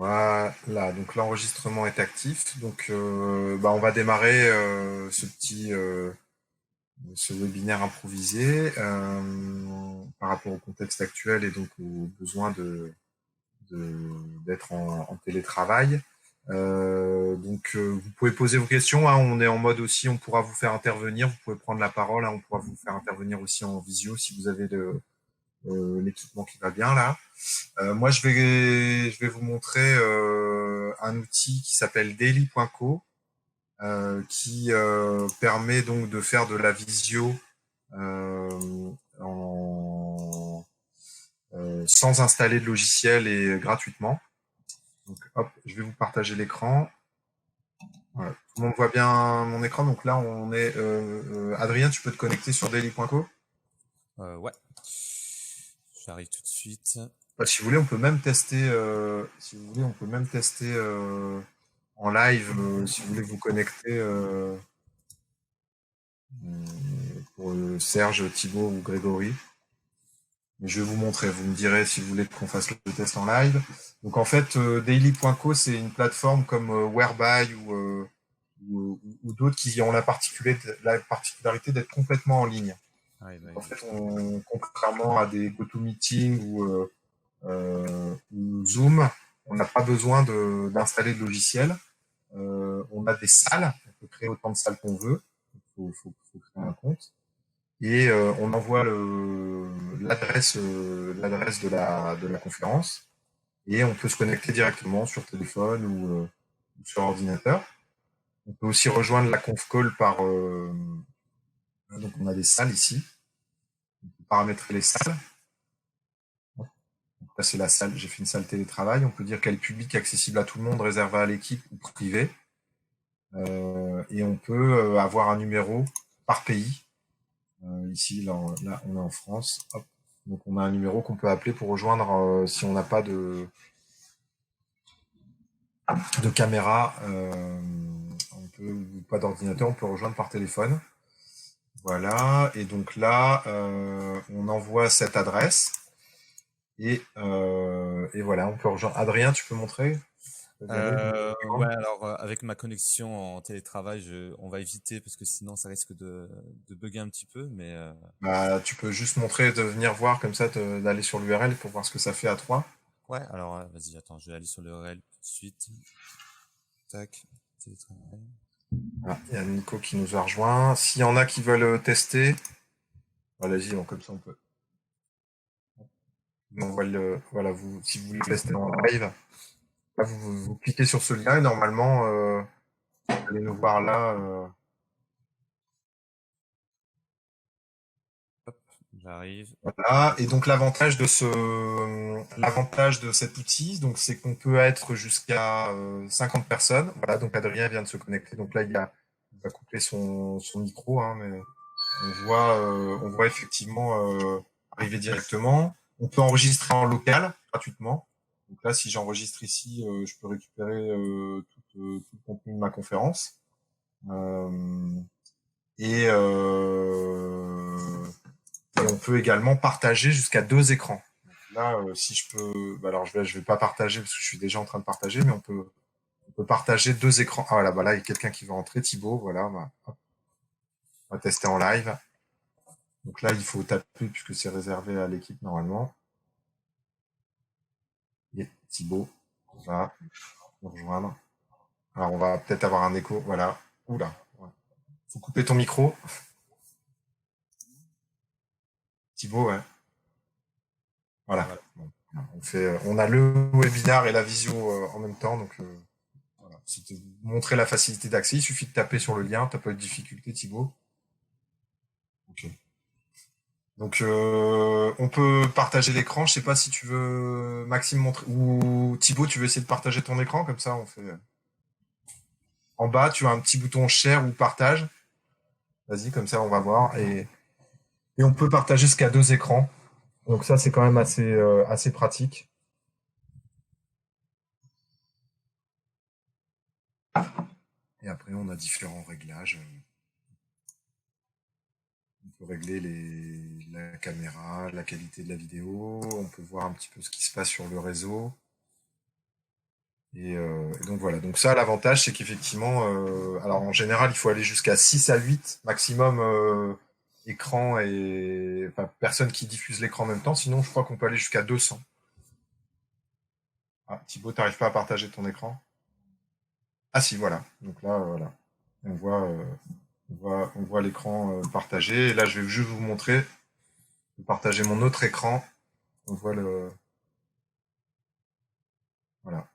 Voilà, donc l'enregistrement est actif. Donc, on va démarrer ce webinaire improvisé par rapport au contexte actuel et donc aux besoins d'être en télétravail. Vous pouvez poser vos questions. Hein, on est en mode aussi, on pourra vous faire intervenir. Vous pouvez prendre la parole. Hein, on pourra vous faire intervenir aussi en visio si vous avez l'équipement qui va bien là. Moi, je vais vous montrer un outil qui s'appelle daily.co qui permet donc de faire de la visio en, sans installer de logiciel et gratuitement. Donc, hop, je vais vous partager l'écran. Voilà. Tout le monde voit bien mon écran. Donc là, on est. Adrien, tu peux te connecter sur daily.co. Ouais, j'arrive tout de suite. Si vous voulez, on peut même tester. Si vous voulez, on peut même tester en live. Si vous voulez vous connecter pour Serge, Thibaut ou Grégory. Mais je vais vous montrer. Vous me direz si vous voulez qu'on fasse le test en live. Donc en fait, daily.co, c'est une plateforme comme Whereby ou d'autres qui ont la particularité d'être complètement en ligne. En fait, contrairement à des GoToMeeting ou Zoom, on n'a pas besoin d'installer de logiciel. On a des salles, on peut créer autant de salles qu'on veut. Il faut créer un compte. Et on envoie l'adresse de la conférence et on peut se connecter directement sur téléphone ou sur ordinateur. On peut aussi rejoindre la conf call par donc on a des salles ici. On peut paramétrer les salles. Donc là c'est la salle, j'ai fait une salle télétravail. On peut dire qu'elle est publique, accessible à tout le monde, réservée à l'équipe ou privée. Et on peut avoir un numéro par pays. Ici, là, on est en France. Hop. Donc, on a un numéro qu'on peut appeler pour rejoindre si on n'a pas de caméra ou pas d'ordinateur, on peut rejoindre par téléphone. Voilà. Et donc là, on envoie cette adresse. Et voilà, on peut rejoindre. Adrien, tu peux montrer? Ouais, alors avec ma connexion en télétravail, on va éviter parce que sinon ça risque de bugger un petit peu, mais Tu peux juste montrer, de venir voir comme ça, d'aller sur l'URL pour voir ce que ça fait à 3. ouais, alors vas-y, attends, je vais aller sur l'URL tout de suite. Tac, télétravail. Ah, il y a Nico qui nous a rejoint. S'il y en a qui veulent tester, allez-y, comme ça on peut. Voilà, si vous voulez tester en live, là, vous cliquez sur ce lien et normalement, vous allez nous voir là. Hop, j'arrive. Voilà. Et donc l'avantage de cet outil, donc c'est qu'on peut être jusqu'à 50 personnes. Voilà, donc Adrien vient de se connecter. Donc là, il va couper son micro, hein, mais on voit effectivement arriver directement. On peut enregistrer en local gratuitement. Donc là, si j'enregistre ici, je peux récupérer tout le contenu de ma conférence. Et, euh, et on peut également partager jusqu'à 2 écrans. Donc là, si je peux, alors je vais pas partager parce que je suis déjà en train de partager, mais on peut partager 2 écrans. Ah voilà, là il y a quelqu'un qui va rentrer, Thibaut. Voilà, on va tester en live. Donc là, il faut taper puisque c'est réservé à l'équipe normalement. Et Thibaut va nous rejoindre. Alors on va peut-être avoir un écho. Voilà. Oula. Ouais. Faut couper ton micro. Thibaut, ouais. Voilà. Bon. On a le webinar et la visio en même temps, donc voilà. C'était montrer la facilité d'accès. Il suffit de taper sur le lien. T'as pas de difficulté, Thibaut. Ok. Donc on peut partager l'écran. Je sais pas si tu veux Maxime montrer ou Thibaut, tu veux essayer de partager ton écran comme ça on fait. En bas, tu as un petit bouton share ou partage. Vas-y, comme ça on va voir et on peut partager jusqu'à 2 écrans. Donc ça c'est quand même assez pratique. Et après on a différents réglages. On peut régler la caméra, la qualité de la vidéo. On peut voir un petit peu ce qui se passe sur le réseau. Et donc voilà. Donc ça, l'avantage, c'est qu'effectivement, alors en général, il faut aller jusqu'à 6 à 8 maximum écran et enfin, personne qui diffuse l'écran en même temps. Sinon, je crois qu'on peut aller jusqu'à 200. Ah, Thibaut, t'arrives pas à partager ton écran? Ah si, voilà. Donc là, voilà. On voit, on voit l'écran partagé. Et là, je vais juste vous montrer, partager mon autre écran. On voit le, voilà.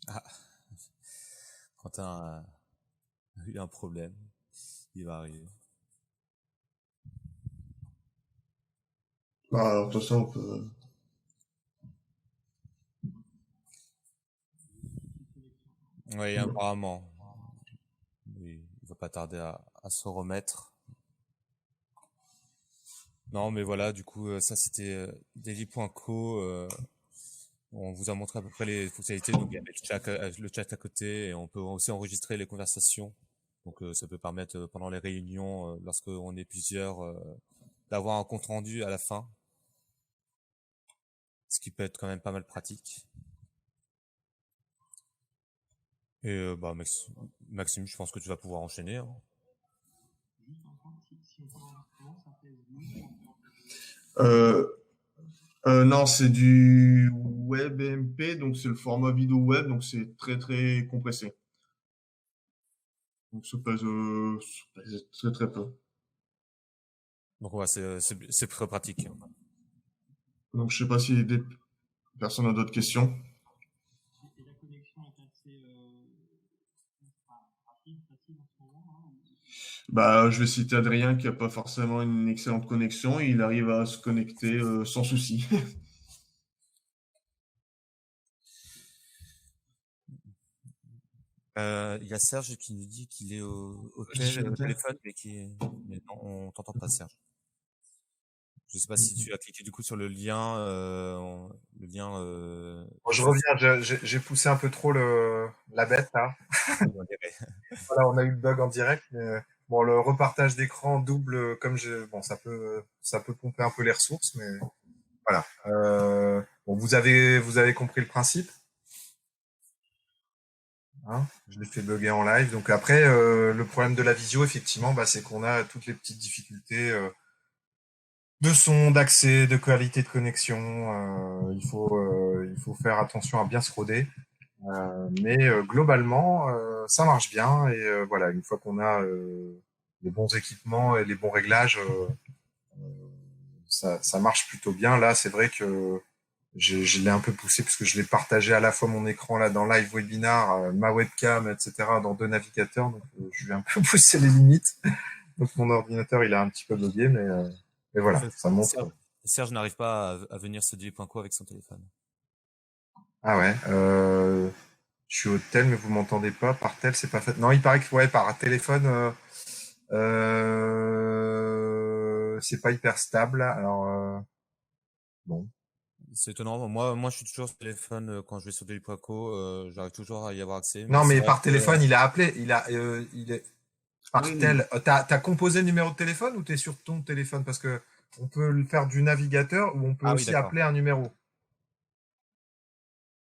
Ah, Quentin a eu un problème. Il va arriver. Bah, alors, de toute façon, on peut... Oui, apparemment. Il va pas tarder à se remettre. Non, mais voilà, du coup, ça c'était Daily.co. On vous a montré à peu près les fonctionnalités. Donc, il y a le chat à côté et on peut aussi enregistrer les conversations. Donc, ça peut permettre pendant les réunions, lorsqu'on est plusieurs, d'avoir un compte rendu à la fin. Ce qui peut être quand même pas mal pratique. Et bah, Maxime, je pense que tu vas pouvoir enchaîner. Hein. Euh, non, c'est du WebMP, donc c'est le format vidéo web, donc c'est très très compressé. Donc ça pèse très très peu. Donc, ouais, c'est très pratique. Donc je sais pas si des personnes ont d'autres questions. Bah, je vais citer Adrien qui a pas forcément une excellente connexion. Il arrive à se connecter sans souci. Il y a Serge qui nous dit qu'il est au téléphone, mais non, on t'entend pas, Serge. Je sais pas si tu as cliqué du coup sur le lien, le lien. Bon, je reviens, j'ai poussé un peu trop la bête là. Voilà, on a eu le bug en direct, mais bon, le repartage d'écran double, bon, ça peut pomper un peu les ressources, mais voilà. Bon, vous avez compris le principe, hein? Je l'ai fait bugger en live. Donc après, le problème de la visio, effectivement, bah, c'est qu'on a toutes les petites difficultés de son, d'accès, de qualité de connexion. Il faut faire attention à bien se roder. Mais globalement, ça marche bien. Et voilà, une fois qu'on a les bons équipements et les bons réglages, ça marche plutôt bien. Là, c'est vrai que je l'ai un peu poussé parce que je l'ai partagé à la fois mon écran là dans Live Webinar, ma webcam, etc. dans deux navigateurs. Donc, je vais un peu pousser les limites. Donc, mon ordinateur, il a un petit peu bugué, mais En voilà, fait, ça montre. Serge n'arrive pas à venir se Daily.co avec son téléphone. Ah ouais. Je suis au tel, mais vous m'entendez pas. Par tel, c'est pas fait. Non, il paraît que ouais, par téléphone, c'est pas hyper stable. Alors bon. C'est étonnant. Moi, je suis toujours sur téléphone quand je vais sur Daily.co. J'arrive toujours à y avoir accès. Mais Non, c'est mais vrai par téléphone, il a appelé. Il est par Oui, tel. T'as composé le numéro de téléphone ou t'es sur ton téléphone? Parce que on peut le faire du navigateur ou on peut Ah oui, aussi d'accord. appeler un numéro.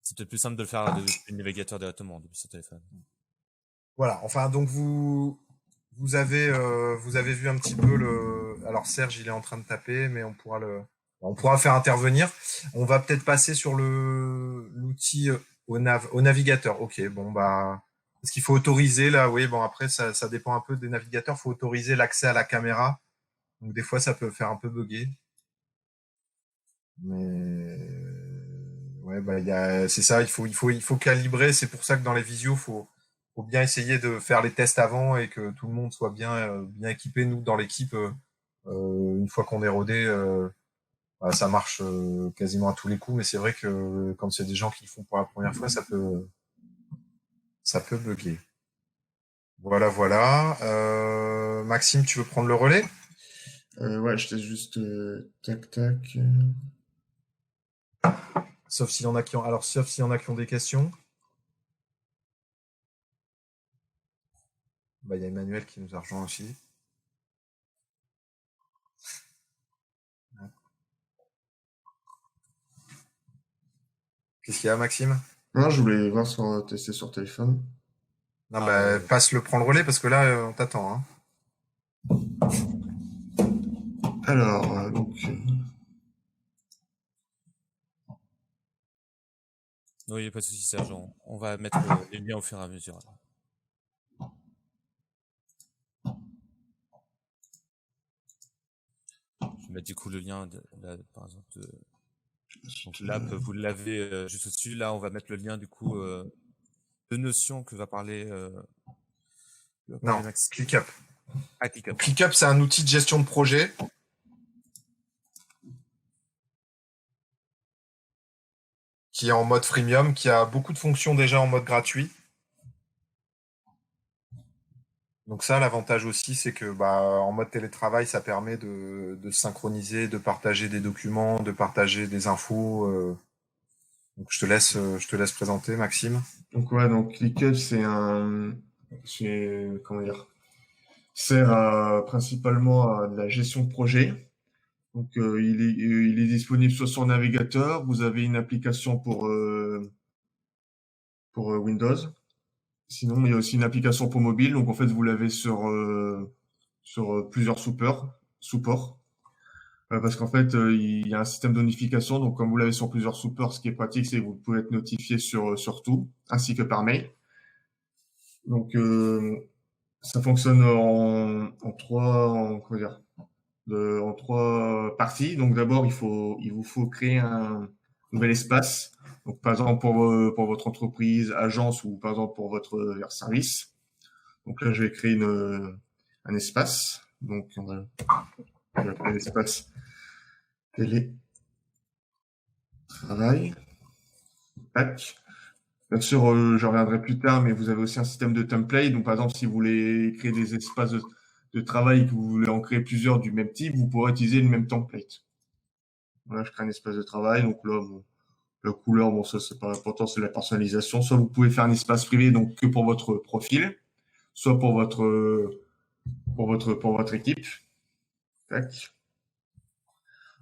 C'est peut-être plus simple de le faire depuis le navigateur directement, depuis son téléphone. Voilà. Enfin, donc vous avez vu un petit peu le. Alors Serge, il est en train de taper, mais on pourra faire intervenir. On va peut-être passer sur l'outil au navigateur. Ok, bon bah, est-ce qu'il faut autoriser là? Oui, bon après ça dépend un peu des navigateurs. Il faut autoriser l'accès à la caméra. Donc des fois ça peut faire un peu bugger. Mais ouais, bah c'est ça. Il faut calibrer. C'est pour ça que dans les visios, faut bien essayer de faire les tests avant et que tout le monde soit bien équipé. Nous dans l'équipe, une fois qu'on est rodé, bah, ça marche quasiment à tous les coups. Mais c'est vrai que quand il y a des gens qui le font pour la première fois, ça peut bugger. Voilà, voilà. Maxime, tu veux prendre le relais? Ouais, je teste juste tac tac. Sauf s'il y en a qui ont, alors, sauf s'il y en a qui ont des questions. Bah, il y a Emmanuel qui nous a rejoint aussi. Qu'est-ce qu'il y a, Maxime? Non, je voulais voir tester sur téléphone. Non, bah, prends le relais parce que là, on t'attend, hein. Alors, Non, il n'y a pas de souci, Serge. On va mettre les liens au fur et à mesure. Je vais mettre du coup le lien, par exemple, donc l'app, vous l'avez juste au-dessus. Là, on va mettre le lien du coup de Notion que va parler Non, Maxime. ClickUp. Ah, ClickUp. ClickUp, c'est un outil de gestion de projet qui est en mode freemium, qui a beaucoup de fonctions déjà en mode gratuit. Donc ça, l'avantage aussi, c'est que en mode télétravail, ça permet de synchroniser, de partager des documents, de partager des infos. Donc je te laisse présenter, Maxime. donc ouais, donc ClickUp, comment dire, sert principalement à de la gestion de projet. Donc il est disponible soit sur navigateur, vous avez une application pour Windows. Sinon, il y a aussi une application pour mobile. Donc en fait, vous l'avez sur plusieurs supports. Parce qu'en fait, il y a un système de notification. Donc comme vous l'avez sur plusieurs supports, ce qui est pratique, c'est que vous pouvez être notifié sur tout, ainsi que par mail. Donc ça fonctionne en trois parties. Donc d'abord, il vous faut créer un nouvel espace. Donc par exemple pour votre entreprise, agence ou par exemple pour votre service. Donc là, je vais créer un espace. Donc on va appeler l'espace télétravail. Tac. Bien sûr, j'en reviendrai plus tard, mais vous avez aussi un système de template. Donc, par exemple, si vous voulez créer des espaces de travail et que vous voulez en créer plusieurs du même type, vous pourrez utiliser le même template. Voilà, je crée un espace de travail. Donc là, la couleur, bon, ça, c'est pas important, c'est la personnalisation. Soit vous pouvez faire un espace privé, donc que pour votre profil, soit pour votre équipe. Tac.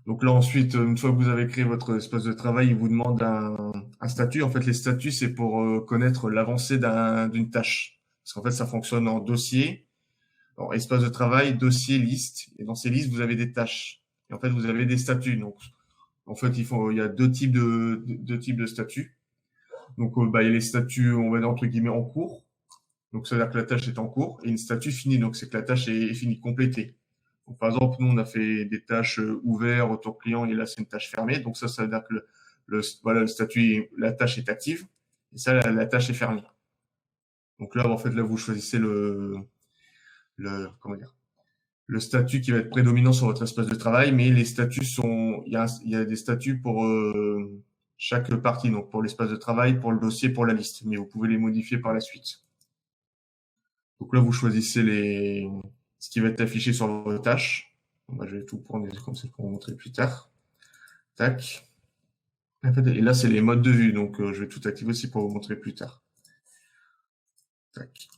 Donc là, ensuite, une fois que vous avez créé votre espace de travail, il vous demande un statut. En fait, les statuts, c'est pour connaître l'avancée d'une tâche. Parce qu'en fait, ça fonctionne en dossier. Alors, espace de travail, dossier, liste. Et dans ces listes, vous avez des tâches. Et en fait, vous avez des statuts. Donc, en fait, il y a deux types de statuts. Donc, il y a les statuts, on va dire, entre guillemets, en cours. Donc, ça veut dire que la tâche est en cours. Et une statut finie. Donc, c'est que la tâche est finie, complétée. Donc, par exemple, nous, on a fait des tâches ouvertes, retour client, et là, c'est une tâche fermée. Donc, ça veut dire que le statut, la tâche est active. Et ça, la tâche est fermée. Donc là, en fait, là, vous choisissez comment dire, le statut qui va être prédominant sur votre espace de travail, mais les statuts il y a des statuts pour chaque partie. Donc, pour l'espace de travail, pour le dossier, pour la liste. Mais vous pouvez les modifier par la suite. Donc là, vous choisissez ce qui va être affiché sur vos tâches. Bon, je vais tout prendre comme ça pour vous montrer plus tard. Tac. Et là, c'est les modes de vue. Donc, je vais tout activer aussi pour vous montrer plus tard. Tac.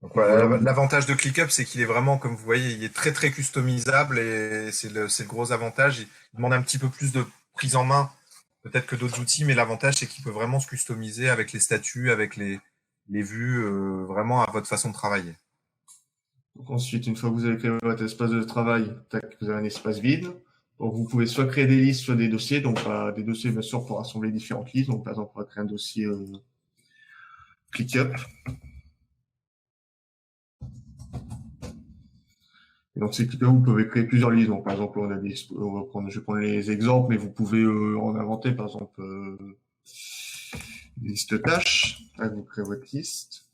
Donc, voilà. L'avantage de ClickUp, c'est qu'il est vraiment, comme vous voyez, il est très très customisable et c'est le gros avantage. Il demande un petit peu plus de prise en main, peut-être que d'autres outils, mais l'avantage, c'est qu'il peut vraiment se customiser avec les statuts, avec les vues, vraiment à votre façon de travailler. Donc ensuite, une fois que vous avez créé votre espace de travail, tac, vous avez un espace vide. Donc vous pouvez soit créer des listes, soit des dossiers. Donc des dossiers, bien sûr, pour rassembler différentes listes. Donc par exemple, on va créer un dossier ClickUp. Et donc ces ClickUp, vous pouvez créer plusieurs listes. Donc par exemple, je vais prendre les exemples, mais vous pouvez en inventer, par exemple, une liste de tâches. Tac, vous créez votre liste.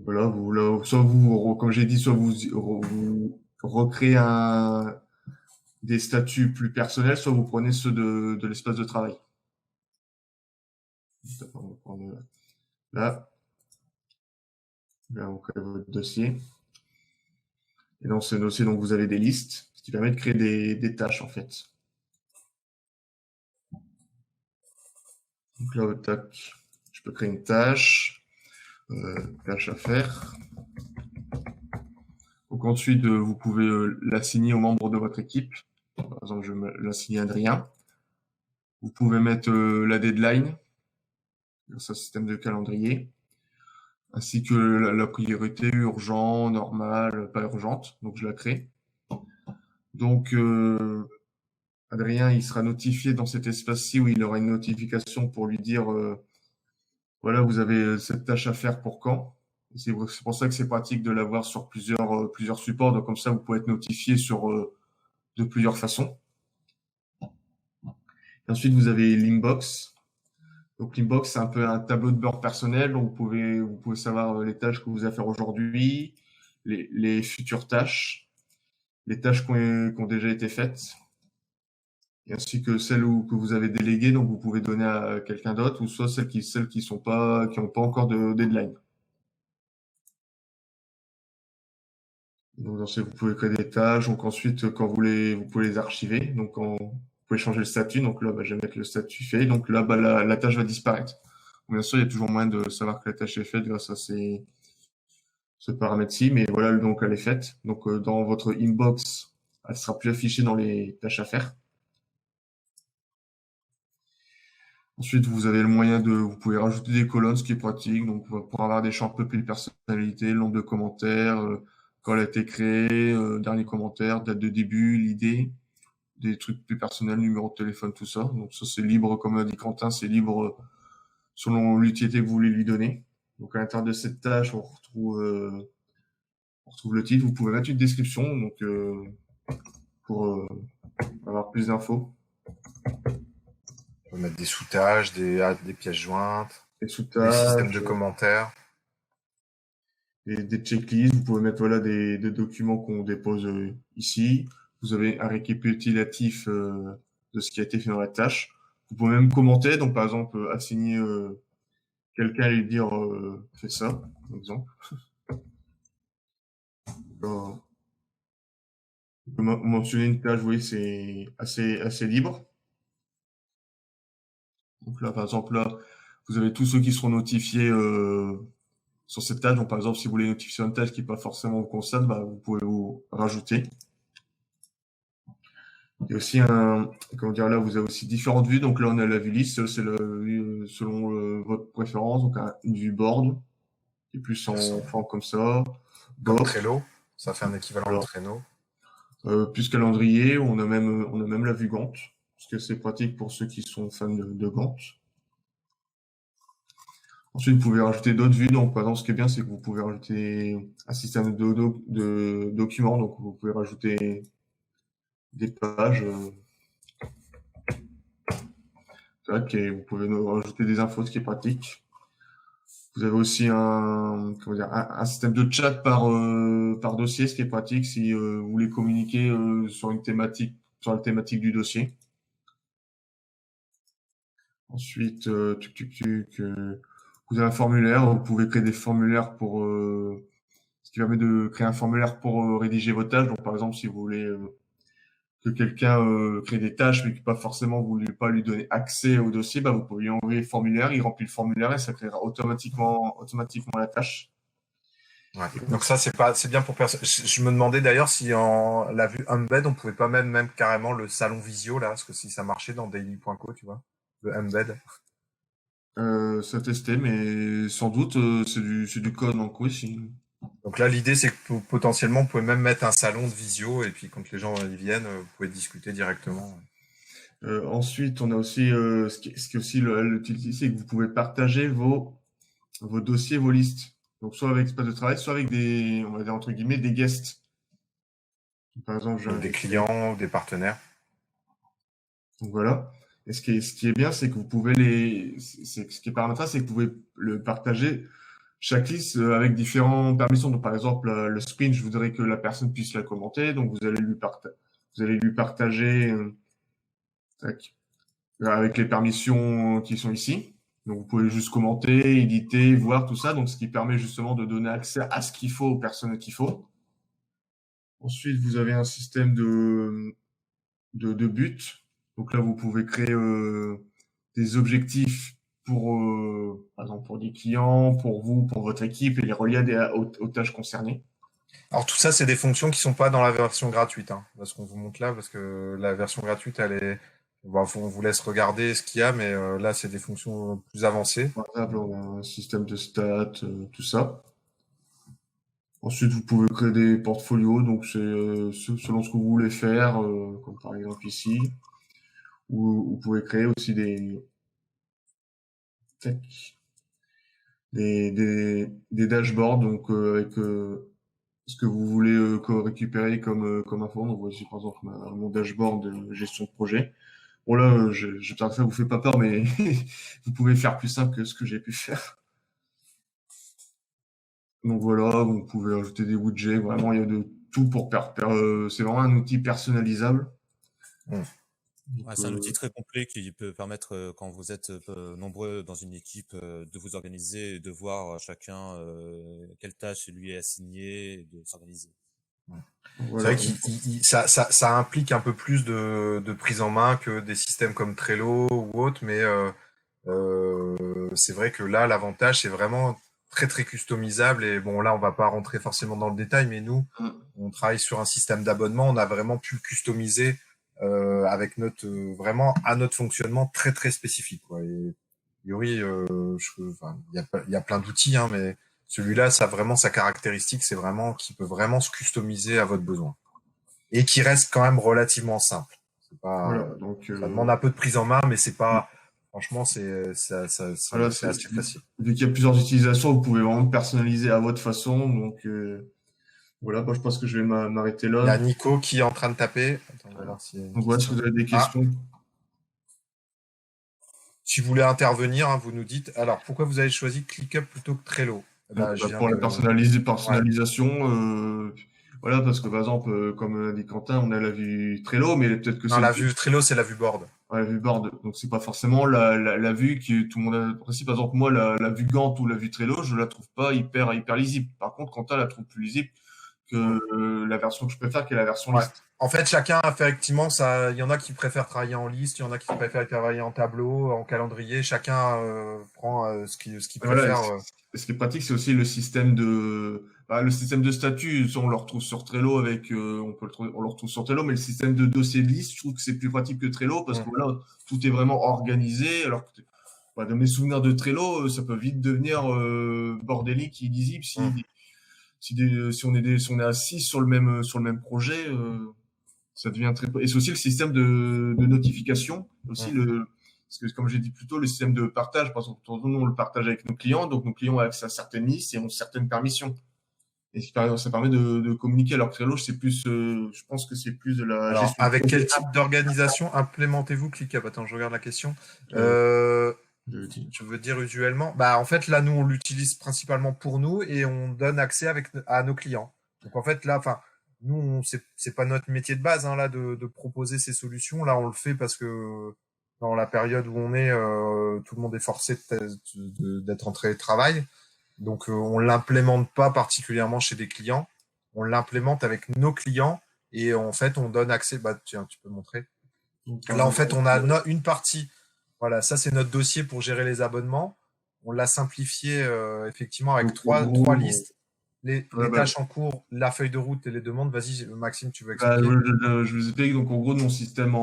Voilà, comme j'ai dit, soit vous recréez des statuts plus personnels, soit vous prenez ceux de l'espace de travail. On va prendre Là, vous créez votre dossier. Et dans ce dossier, donc, vous avez des listes, ce qui permet de créer des tâches, en fait. Donc là, tac, je peux créer une tâche, tâche à faire. Donc ensuite, vous pouvez l'assigner aux membres de votre équipe. Par exemple, je vais l'assigner à Adrien. Vous pouvez mettre la deadline grâce au système de calendrier, ainsi que la priorité urgent, normale, pas urgente. Donc je la crée. Donc Adrien, il sera notifié dans cet espace-ci où il aura une notification pour lui dire voilà, vous avez cette tâche à faire pour quand. C'est pour ça que c'est pratique de l'avoir sur plusieurs supports. Donc comme ça, vous pouvez être notifié de plusieurs façons. Et ensuite, vous avez l'inbox. Donc l'inbox, c'est un peu un tableau de bord personnel. Donc vous pouvez savoir les tâches que vous avez à faire aujourd'hui, les futures tâches, les tâches qui ont déjà été faites, et ainsi que celles que vous avez déléguées, donc vous pouvez donner à quelqu'un d'autre, ou soit celles qui n'ont pas encore de deadline. Donc vous pouvez créer des tâches. Donc ensuite, quand vous pouvez les archiver. Donc vous pouvez changer le statut. Donc là, je vais mettre le statut fait. Donc là, la tâche va disparaître. Bien sûr, il y a toujours moyen de savoir que la tâche est faite grâce à ce paramètre-ci, mais voilà, donc elle est faite. Donc dans votre inbox, elle sera plus affichée dans les tâches à faire. Ensuite, vous avez le moyen vous pouvez rajouter des colonnes, ce qui est pratique. Donc pour avoir des champs un peu plus de personnalité, le nombre de commentaires, quand elle a été créée, dernier commentaire, date de début, l'idée, des trucs plus personnels, numéro de téléphone, tout ça. Donc ça, c'est libre, comme a dit Quentin, c'est libre selon l'utilité que vous voulez lui donner. Donc à l'intérieur de cette tâche, on retrouve le titre. Vous pouvez mettre une description donc pour avoir plus d'infos. On peut mettre des sous-tâches, des pièces jointes, des systèmes de commentaires. Des checklists. Vous pouvez mettre des documents qu'on dépose ici. Vous avez un récapitulatif de ce qui a été fait dans la tâche. Vous pouvez même commenter. Donc par exemple, assigner quelqu'un et lui dire fais ça, par exemple. On peut mentionner une tâche, vous voyez, c'est assez libre. Donc là, par exemple, là, vous avez tous ceux qui seront notifiés sur cette tâche. Donc par exemple, si vous voulez notifier une tâche qui n'est pas forcément au concerne, vous pouvez vous rajouter. Il y a aussi là, vous avez aussi différentes vues. Donc là, on a la vue liste, c'est la vue selon votre préférence. Donc une vue board, qui est plus en forme comme ça. Comme Trello, ça fait un équivalent de Trello. Plus calendrier, on a même la vue Gantt, parce que c'est pratique pour ceux qui sont fans de Gantt. Ensuite, vous pouvez rajouter d'autres vues. Donc, par exemple, ce qui est bien, c'est que vous pouvez rajouter un système de documents. Donc, vous pouvez rajouter des pages. Et vous pouvez rajouter des infos, ce qui est pratique. Vous avez aussi un système de chat par dossier, ce qui est pratique si vous voulez communiquer sur la thématique du dossier. Ensuite, vous avez un formulaire. Vous pouvez créer des formulaires ce qui permet de créer un formulaire pour rédiger vos tâches. Donc, par exemple, si vous voulez que quelqu'un crée des tâches, mais que pas forcément vous ne voulez pas lui donner accès au dossier, vous pouvez lui envoyer le formulaire, il remplit le formulaire et ça créera automatiquement la tâche. Ouais. Donc ça, c'est bien pour personne. Je me demandais d'ailleurs si en la vue embed, on pouvait pas mettre même carrément le salon visio là, parce que si ça marchait dans daily.co, tu vois, le embed. Ça testé, mais sans doute c'est du code en oui. Si. Donc là, l'idée, c'est que potentiellement, on pouvait même mettre un salon de visio, et puis quand les gens y viennent, vous pouvez discuter directement. Ensuite, on a aussi ce qui est aussi l'utilité, c'est que vous pouvez partager vos dossiers, vos listes. Donc soit avec espace de travail, soit avec on va dire entre guillemets, des guests. Par exemple, des clients ou des partenaires. Donc voilà. Et ce qui est bien, c'est que vous pouvez ce qui est paramétrage, c'est que vous pouvez le partager chaque liste avec différentes permissions. Donc, par exemple, le sprint, je voudrais que la personne puisse la commenter. Donc, vous allez lui partager avec les permissions qui sont ici. Donc, vous pouvez juste commenter, éditer, voir tout ça. Donc, ce qui permet justement de donner accès à ce qu'il faut aux personnes qu'il faut. Ensuite, vous avez un système de buts. Donc là, vous pouvez créer des objectifs pour, par exemple, pour des clients, pour vous, pour votre équipe, et les relier aux tâches concernées. Alors tout ça, c'est des fonctions qui sont pas dans la version gratuite, hein, parce qu'on vous montre là, parce que la version gratuite, elle est, bon, on vous laisse regarder ce qu'il y a, mais là, c'est des fonctions plus avancées. Par exemple, on a un système de stats, tout ça. Ensuite, vous pouvez créer des portfolios, donc c'est selon ce que vous voulez faire, comme par exemple ici. Ou vous pouvez créer aussi des dashboards, donc avec ce que vous voulez récupérer comme info. Donc voici par exemple mon dashboard de gestion de projet. Bon là, j'espère que ça vous fait pas peur, mais vous pouvez faire plus simple que ce que j'ai pu faire. Donc voilà, vous pouvez ajouter des widgets. Vraiment, il y a de tout pour c'est vraiment un outil personnalisable. Mm. Ouais, c'est un outil très complet qui peut permettre, quand vous êtes nombreux dans une équipe, de vous organiser et de voir chacun quelle tâche lui est assignée et de s'organiser. Voilà. C'est vrai que ça implique un peu plus de prise en main que des systèmes comme Trello ou autres, mais c'est vrai que là, l'avantage, c'est vraiment très très customisable. Et bon, là, on va pas rentrer forcément dans le détail, mais nous, on travaille sur un système d'abonnement. On a vraiment pu le customiser avec notre vraiment à notre fonctionnement très très spécifique, quoi. Et oui, il y a plein d'outils, hein, mais celui-là, ça vraiment sa caractéristique, c'est vraiment qu'il peut vraiment se customiser à votre besoin et qui reste quand même relativement simple. C'est pas, voilà, donc, ça demande un peu de prise en main, mais c'est pas, franchement, voilà, c'est assez facile. Vu qu'il y a plusieurs utilisations, vous pouvez vraiment personnaliser à votre façon. Donc voilà, moi, je pense que je vais m'arrêter là. Il y a Nico qui est en train de taper. Attends, on va voir s'il y a une donc voilà, si question. vous avez des questions. Si vous voulez intervenir, hein, vous nous dites. Alors, pourquoi vous avez choisi ClickUp plutôt que Trello? Pour la personnalisation, voilà, parce que par exemple, comme dit Quentin, on a la vue Trello, mais peut-être que Non, la vue Trello, c'est la vue board. Ouais, la vue board. Donc c'est pas forcément la vue que tout le monde a. En principe, par exemple, moi, la vue Gantt ou la vue Trello, je la trouve pas hyper lisible. Par contre, Quentin la trouve plus lisible que la version que je préfère, qui est la version liste. En fait, chacun, effectivement, ça, il y en a qui préfèrent travailler en liste, il y en a qui préfèrent travailler en tableau, en calendrier. Chacun prend ce qu'il préfère. Voilà, ce qui est pratique, c'est aussi le système de statut. On le retrouve sur Trello avec, on le retrouve sur Trello, mais le système de dossier de liste, je trouve que c'est plus pratique que Trello parce que voilà, tout est vraiment organisé. Alors que, de mes souvenirs de Trello, ça peut vite devenir bordélique, illisible si on est assis sur le même projet. Ça devient très. Et c'est aussi le système de notification, aussi parce que comme j'ai dit plus tôt, le système de partage, par exemple, nous on le partage avec nos clients, donc nos clients ont accès à certaines listes et ont certaines permissions. Et ça permet de communiquer. Alors que Trello, c'est plus, je pense que c'est plus de la gestion. Avec quel type d'organisation implémentez-vous ClickUp? Attends, je regarde la question. Je veux dire usuellement. Bah, en fait, là, nous, on l'utilise principalement pour nous et on donne accès à nos clients. Donc, en fait, là, enfin, nous, c'est pas notre métier de base, hein, là, de proposer ces solutions. Là, on le fait parce que dans la période où on est, tout le monde est forcé d'être en télétravail. Donc, on l'implémente pas particulièrement chez des clients. On l'implémente avec nos clients et en fait, on donne accès. Bah, tiens, tu peux montrer. Là, en fait, on a une partie. Voilà, ça, c'est notre dossier pour gérer les abonnements. On l'a simplifié effectivement avec trois listes. Les tâches en cours, la feuille de route et les demandes. Vas-y, Maxime, tu veux expliquer? Je vous explique. Donc, en gros, mon système,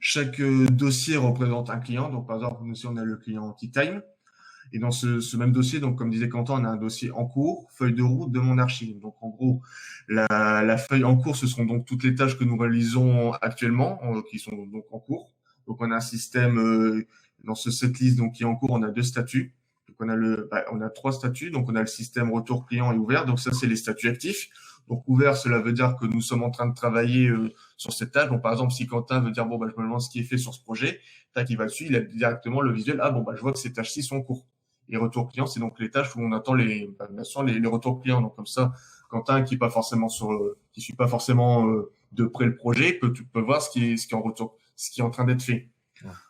chaque dossier représente un client. Donc, par exemple, nous, si on a le client T-Time. Et dans ce même dossier, donc comme disait Quentin, on a un dossier en cours, feuille de route, demande archive. Donc en gros, la feuille en cours, ce seront donc toutes les tâches que nous réalisons actuellement, qui sont donc en cours. Donc on a un système dans cette liste donc qui est en cours, on a deux statuts. Donc on a trois statuts. Donc on a le système retour client et ouvert. Donc ça c'est les statuts actifs. Donc ouvert, cela veut dire que nous sommes en train de travailler sur cette tâche. Donc par exemple, si Quentin veut dire je me demande ce qui est fait sur ce projet, tac, il va dessus, il a directement le visuel. Je vois que ces tâches-ci sont en cours. Et retour client, c'est donc les tâches où on attend les retours clients. Donc comme ça, Quentin qui est pas forcément qui suit pas forcément de près le projet, tu peux voir ce qui est en retour, ce qui est en train d'être fait.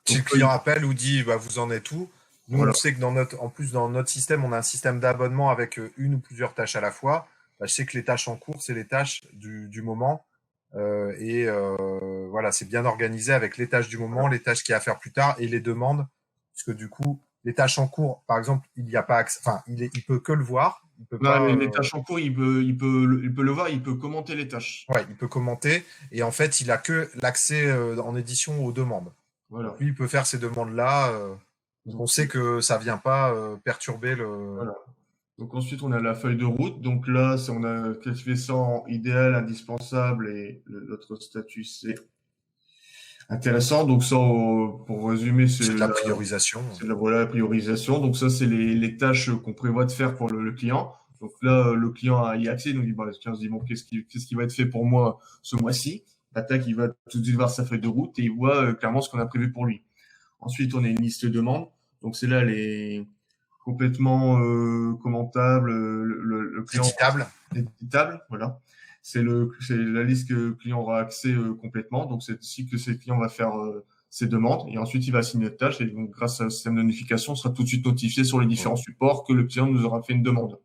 Si le client appelle ou dit vous en êtes où, Nous, Voilà. on sait que en plus, dans notre système, on a un système d'abonnement avec une ou plusieurs tâches à la fois. Bah, je sais que les tâches en cours, c'est les tâches du moment. Voilà, c'est bien organisé avec les tâches du moment, les tâches qu'il y a à faire plus tard et les demandes. Puisque du coup, les tâches en cours, par exemple, il n'y a pas accès, enfin, il peut que le voir. Il peut Non, pas, les tâches en cours, il peut le voir, il peut commenter les tâches. ouais, il peut commenter. Et en fait, il a que l'accès en édition aux demandes. Voilà. Donc lui, il peut faire ces demandes-là. Donc on sait que ça vient pas perturber le. Voilà. Donc ensuite, on a la feuille de route. Donc là, on a classifié ça en idéal, indispensable et l'autre statut, c'est intéressant. Donc ça, pour résumer, C'est de la priorisation. c'est voilà, la priorisation. Donc ça, c'est les tâches qu'on prévoit de faire pour le client. Donc là, le client a y accès. Donc il se dit, bon, qu'est-ce qui va être fait pour moi ce mois-ci? Attaque, il va tout de suite voir sa feuille de route et il voit clairement ce qu'on a prévu pour lui. Ensuite, on a une liste de demandes. Donc c'est là les complètement commentable, le client éditable, voilà. C'est la liste que le client aura accès complètement. Donc c'est ici que le client va faire ses demandes et ensuite il va signer une tâche et donc grâce à un système de notification, on sera tout de suite notifié sur les différents supports que le client nous aura fait une demande.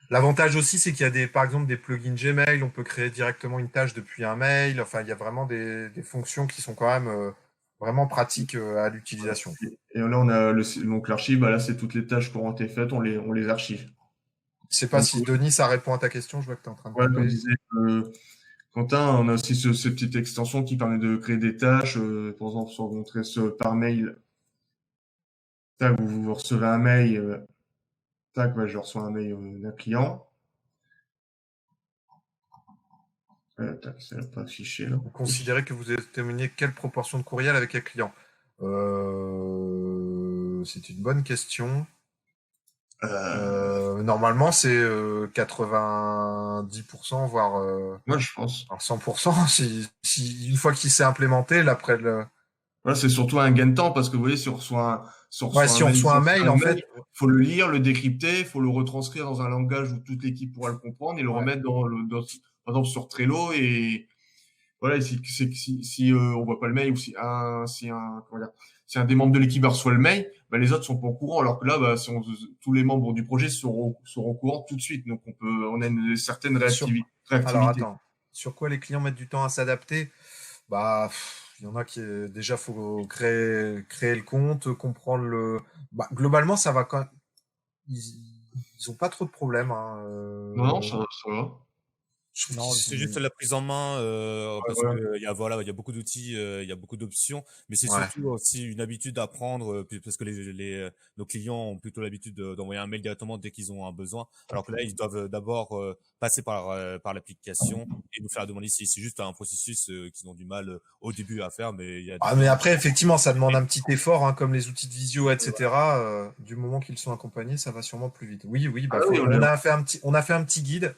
L'avantage aussi, c'est qu'il y a par exemple des plugins Gmail, on peut créer directement une tâche depuis un mail. Enfin, il y a vraiment des fonctions qui sont quand même vraiment pratiques à l'utilisation. Et là, on a donc l'archive. Bah là, c'est toutes les tâches qui auront été faites, on les archive. Je sais pas si Denis, ça répond à ta question. Je vois que tu es en train de Ouais, couper. comme disait Quentin, on a aussi ces petites extensions qui permettent de créer des tâches. Par exemple, si on vous montrer par mail, tac, vous recevez un mail. Tac, ouais, je reçois un mail d'un client. Tac, ça n'a pas affiché là. Vous considérez que vous déterminez quelle proportion de courriel avec quel client C'est une bonne question. Normalement, c'est 90%, voire Moi, je pense. 100%. Si une fois qu'il s'est implémenté, l'après le. Voilà, c'est surtout un gain de temps parce que vous voyez, si on reçoit un mail, en fait, faut le lire, le décrypter, faut le retranscrire dans un langage où toute l'équipe pourra le comprendre et le remettre par exemple sur Trello et voilà, si on voit pas le mail ou si un des membres de l'équipe reçoit le mail, bah, les autres sont pas au courant alors que là bah, tous les membres du projet seront au courant tout de suite. Donc on a une certaine réactivité. Alors attends, sur quoi les clients mettent du temps à s'adapter? Bah il y en a qui déjà faut créer le compte, comprendre le. Bah, globalement, ça va quand même. Ils ont pas trop de problèmes. Hein. Non, ça va. Non, c'est juste la prise en main parce que il y a beaucoup d'outils, il y a beaucoup d'options, mais c'est surtout aussi une habitude à prendre parce que nos clients ont plutôt l'habitude d'envoyer un mail directement dès qu'ils ont un besoin, alors que là ils doivent d'abord passer par l'application et nous faire la demande ici. C'est juste un processus qu'ils ont du mal au début à faire, mais mais après effectivement ça demande un petit effort, hein, comme les outils de visio, etc. Du moment qu'ils sont accompagnés, ça va sûrement plus vite. Oui, bah, on a fait un petit guide.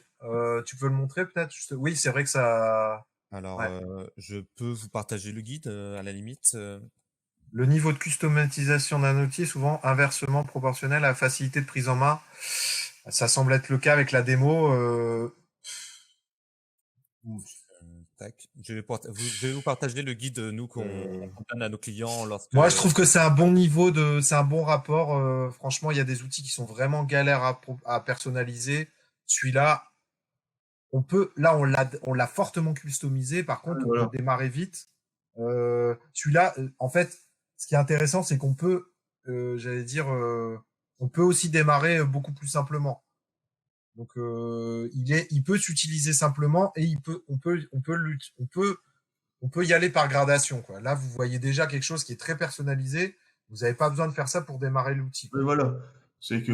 Tu peux le montrer peut-être? Oui, c'est vrai que ça. Alors, je peux vous partager le guide à la limite. Le niveau de customisation d'un outil est souvent inversement proportionnel à la facilité de prise en main. Ça semble être le cas avec la démo. Tac. Je vais vous partager le guide nous qu'on donne à nos clients lorsque. Moi, je trouve que c'est un bon niveau c'est un bon rapport. Franchement, il y a des outils qui sont vraiment galères à personnaliser. Celui-là, on l'a fortement customisé. Par contre, on peut démarrer vite. Celui-là, en fait, ce qui est intéressant, c'est qu'on peut, on peut aussi démarrer beaucoup plus simplement. Donc, il peut s'utiliser simplement et on peut y aller par gradation, quoi. Là, vous voyez déjà quelque chose qui est très personnalisé. Vous n'avez pas besoin de faire ça pour démarrer l'outil. Oui, voilà. C'est que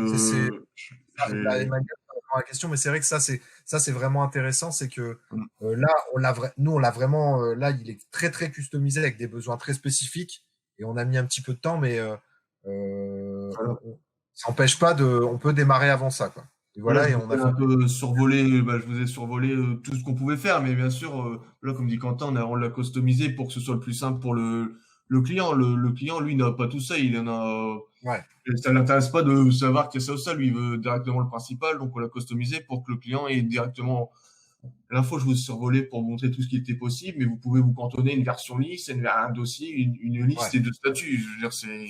la question, mais c'est vrai que ça c'est vraiment intéressant, c'est que là on l'a vraiment là il est très très customisé avec des besoins très spécifiques et on a mis un petit peu de temps, mais ça n'empêche pas on peut démarrer avant ça, quoi. Et voilà, et on a un peu survolé, je vous ai survolé tout ce qu'on pouvait faire, mais bien sûr là comme dit Quentin, on l'a customisé pour que ce soit le plus simple pour le client. Le client, lui, n'a pas tout ça, il en a. Ça ne l'intéresse pas de savoir qu'il y a ça ou ça. Lui, il veut directement le principal, donc on l'a customisé pour que le client ait directement l'info. Je vous ai survolé pour vous montrer tout ce qui était possible, mais vous pouvez vous cantonner une version liste, un dossier, une liste et deux statuts. Je veux dire, c'est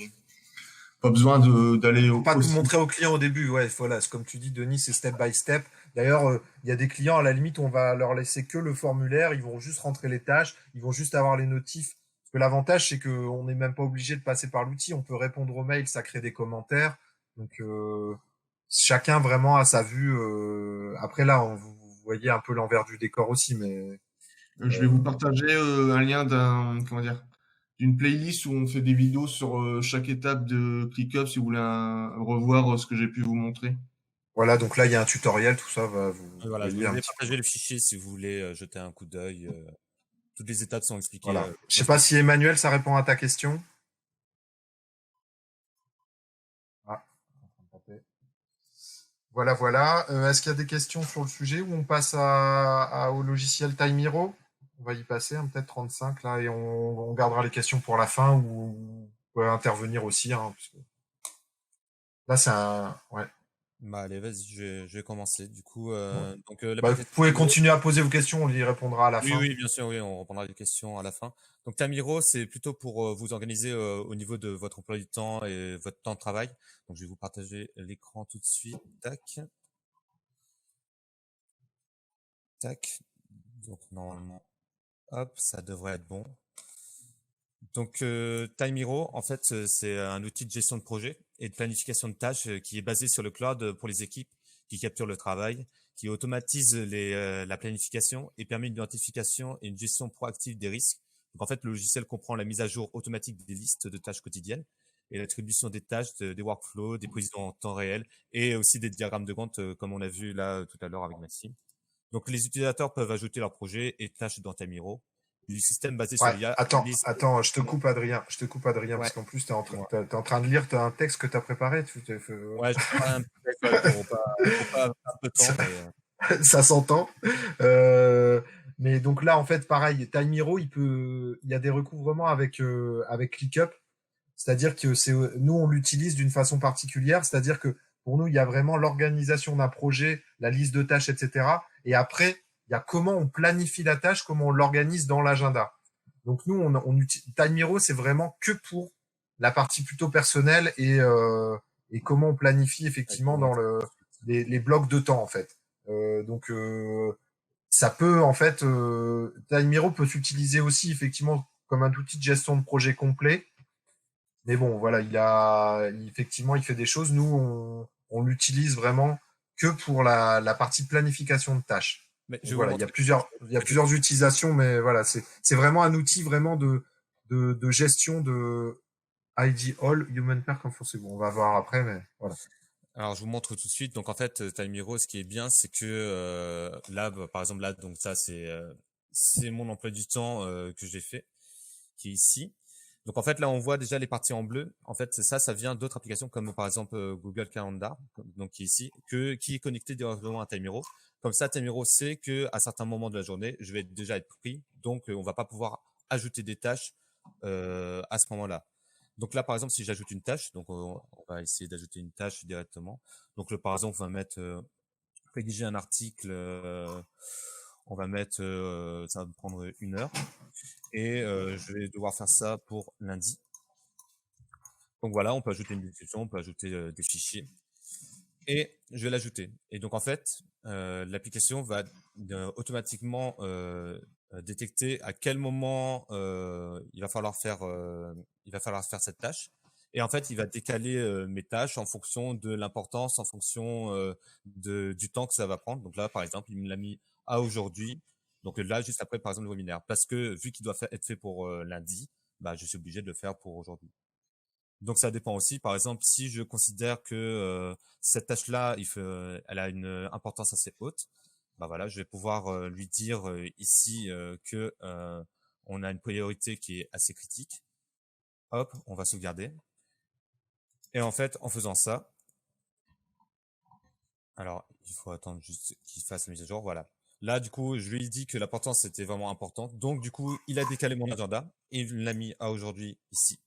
pas besoin d'aller Faut pas tout aussi. montrer au client au début. Ouais, voilà. C'est comme tu dis, Denis, c'est step by step. D'ailleurs, il y a des clients, à la limite, on va leur laisser que le formulaire. Ils vont juste rentrer les tâches. Ils vont juste avoir les notifs. Parce que l'avantage, c'est qu'on n'est même pas obligé de passer par l'outil. On peut répondre aux mails, ça crée des commentaires. Donc, chacun vraiment a sa vue. Après, là, vous voyez un peu l'envers du décor aussi. Mais Je vais vous partager un lien comment dire, d'une playlist où on fait des vidéos sur chaque étape de ClickUp si vous voulez revoir ce que j'ai pu vous montrer. voilà. Donc là, il y a un tutoriel. Tout ça va vous Voilà, je voyez vous un ai petit peu. partagé le fichier si vous voulez jeter un coup d'œil. Toutes les étapes sont expliquées. Voilà. Je sais pas si Emmanuel, ça répond à ta question. Ah, voilà, voilà. Est-ce qu'il y a des questions sur le sujet ou on passe au logiciel Time Hero? On va y passer, hein, peut-être 35 là, et on gardera les questions pour la fin ou vous pouvez intervenir aussi. Hein, parce que là, c'est un. Ouais. Bah allez, vas-y, je vais commencer. Du coup, Ouais. donc Bah, vous l'application pouvez Tamiro. continuer à poser vos questions, on y répondra à la Oui, fin. oui, bien sûr, oui, on répondra à des questions à la fin. Donc Tamiro, c'est plutôt pour vous organiser au niveau de votre emploi du temps et votre temps de travail. Donc je vais vous partager l'écran tout de suite. Tac, tac. Donc normalement, hop, ça devrait être bon. Donc Time Hero, en fait, c'est un outil de gestion de projet et de planification de tâches qui est basé sur le cloud pour les équipes, qui capture le travail, qui automatise la planification et permet une identification et une gestion proactive des risques. Donc en fait, le logiciel comprend la mise à jour automatique des listes de tâches quotidiennes et l'attribution des tâches, des workflows, des prévisions en temps réel et aussi des diagrammes de Gantt comme on a vu là tout à l'heure avec Maxime. Donc les utilisateurs peuvent ajouter leurs projets et tâches dans Time Hero. Du système basé sur Ouais, l'IA attends, analyse. attends, je te coupe Adrien, parce Ouais. qu'en plus, Dis-moi. t'es en train de lire un texte que tu as préparé. Ouais, je préparais un petit texte ouais, pour pas avoir un peu de temps, mais Ça s'entend. Mais donc là, en fait, pareil, Time Hero, il y a des recouvrements avec ClickUp. C'est-à-dire que nous, on l'utilise d'une façon particulière. C'est-à-dire que pour nous, il y a vraiment l'organisation d'un projet, la liste de tâches, etc. Et après, il y a comment on planifie la tâche, comment on l'organise dans l'agenda. Donc nous, Time Hero, c'est vraiment que pour la partie plutôt personnelle et comment on planifie je vais effectivement vous dans montrer tout de suite. les blocs de temps en fait. Donc ça peut en fait, Time Hero peut s'utiliser aussi effectivement comme un outil de gestion de projet complet. Mais bon, voilà, effectivement, il fait des choses. Nous, on l'utilise vraiment que pour la partie planification de tâches. Mais je Donc vais vous voilà, montrer. il y a plusieurs utilisations, mais voilà, c'est vraiment un outil vraiment de gestion de ID All Human Perk en français. Bon, on va voir après, mais voilà. Alors, je vous montre tout de suite. Donc, en fait, Time Hero, ce qui est bien, c'est que là, bah, par exemple, là, donc ça, c'est mon emploi du temps que j'ai fait, qui est ici. Donc, en fait, là, on voit déjà les parties en bleu. En fait, ça vient d'autres applications comme par exemple Google Calendar, donc qui est ici, qui est connecté directement à Time Hero. Comme ça, Time Hero sait que à certains moments de la journée, je vais déjà être pris, donc on va pas pouvoir ajouter des tâches à ce moment-là. Donc là, par exemple, si j'ajoute une tâche, donc on va essayer d'ajouter une tâche directement. Donc par exemple, on va mettre rédiger un article, on va mettre, ça va me prendre 1 heure et je vais devoir faire ça pour lundi. Donc voilà, on peut ajouter une description, on peut ajouter des fichiers et je vais l'ajouter. Et donc en fait, l'application va automatiquement détecter à quel moment il va falloir faire cette tâche. Et en fait, il va décaler mes tâches en fonction de l'importance, en fonction du temps que ça va prendre. Donc là, par exemple, il me l'a mis à aujourd'hui. Donc là, juste après, par exemple, le webinaire. Parce que vu qu'il doit être fait pour lundi, bah, je suis obligé de le faire pour aujourd'hui. Donc ça dépend aussi. Par exemple, si je considère que cette tâche-là, elle a une importance assez haute, bah voilà, je vais pouvoir lui dire ici que on a une priorité qui est assez critique. Hop, on va sauvegarder. Et en fait, en faisant ça, alors il faut attendre juste qu'il fasse la mise à jour. Voilà. Là, du coup, je lui ai dit que l'importance était vraiment importante. Donc, du coup, il a décalé mon agenda et il l'a mis à aujourd'hui ici,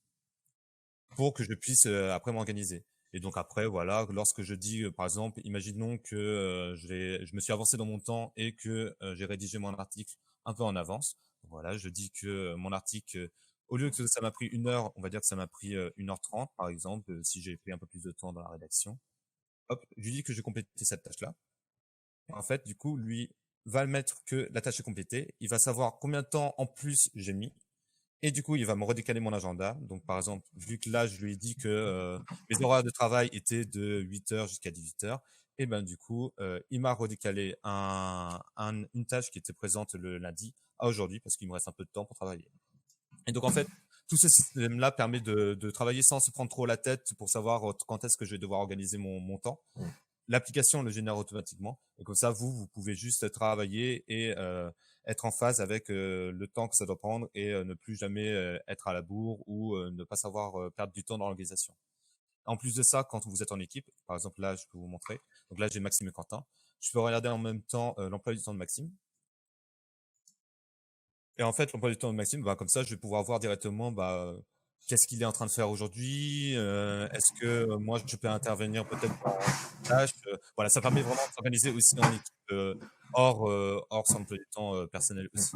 pour que je puisse après m'organiser. Et donc après, voilà, lorsque je dis, par exemple, imaginons que je me suis avancé dans mon temps et que j'ai rédigé mon article un peu en avance. Voilà, je dis que mon article au lieu que ça m'a pris 1 heure, on va dire que ça m'a pris 1h30, par exemple, si j'ai pris un peu plus de temps dans la rédaction. Hop, je lui dis que j'ai complété cette tâche-là. En fait, du coup, lui va mettre que la tâche est complétée. Il va savoir combien de temps en plus j'ai mis. Et du coup, il va me redécaler mon agenda. Donc, par exemple, vu que là, je lui ai dit que mes horaires de travail étaient de 8h jusqu'à 18h, et ben du coup, il m'a redécalé une tâche qui était présente le lundi à aujourd'hui parce qu'il me reste un peu de temps pour travailler. Et donc, en fait, tout ce système-là permet de travailler sans se prendre trop la tête pour savoir quand est-ce que je vais devoir organiser mon temps. L'application le génère automatiquement. Et comme ça, vous pouvez juste travailler et être en phase avec le temps que ça doit prendre et ne plus jamais être à la bourre ou ne pas savoir perdre du temps dans l'organisation. En plus de ça, quand vous êtes en équipe, par exemple là, je peux vous montrer. Donc là, j'ai Maxime et Quentin. Je peux regarder en même temps l'emploi du temps de Maxime. Et en fait, l'emploi du temps de Maxime, comme ça, je vais pouvoir voir directement qu'est-ce qu'il est en train de faire aujourd'hui. Est-ce que moi, je peux intervenir peut-être dans une tâche. Voilà, ça permet vraiment de s'organiser aussi en équipe hors son emploi du temps personnel aussi.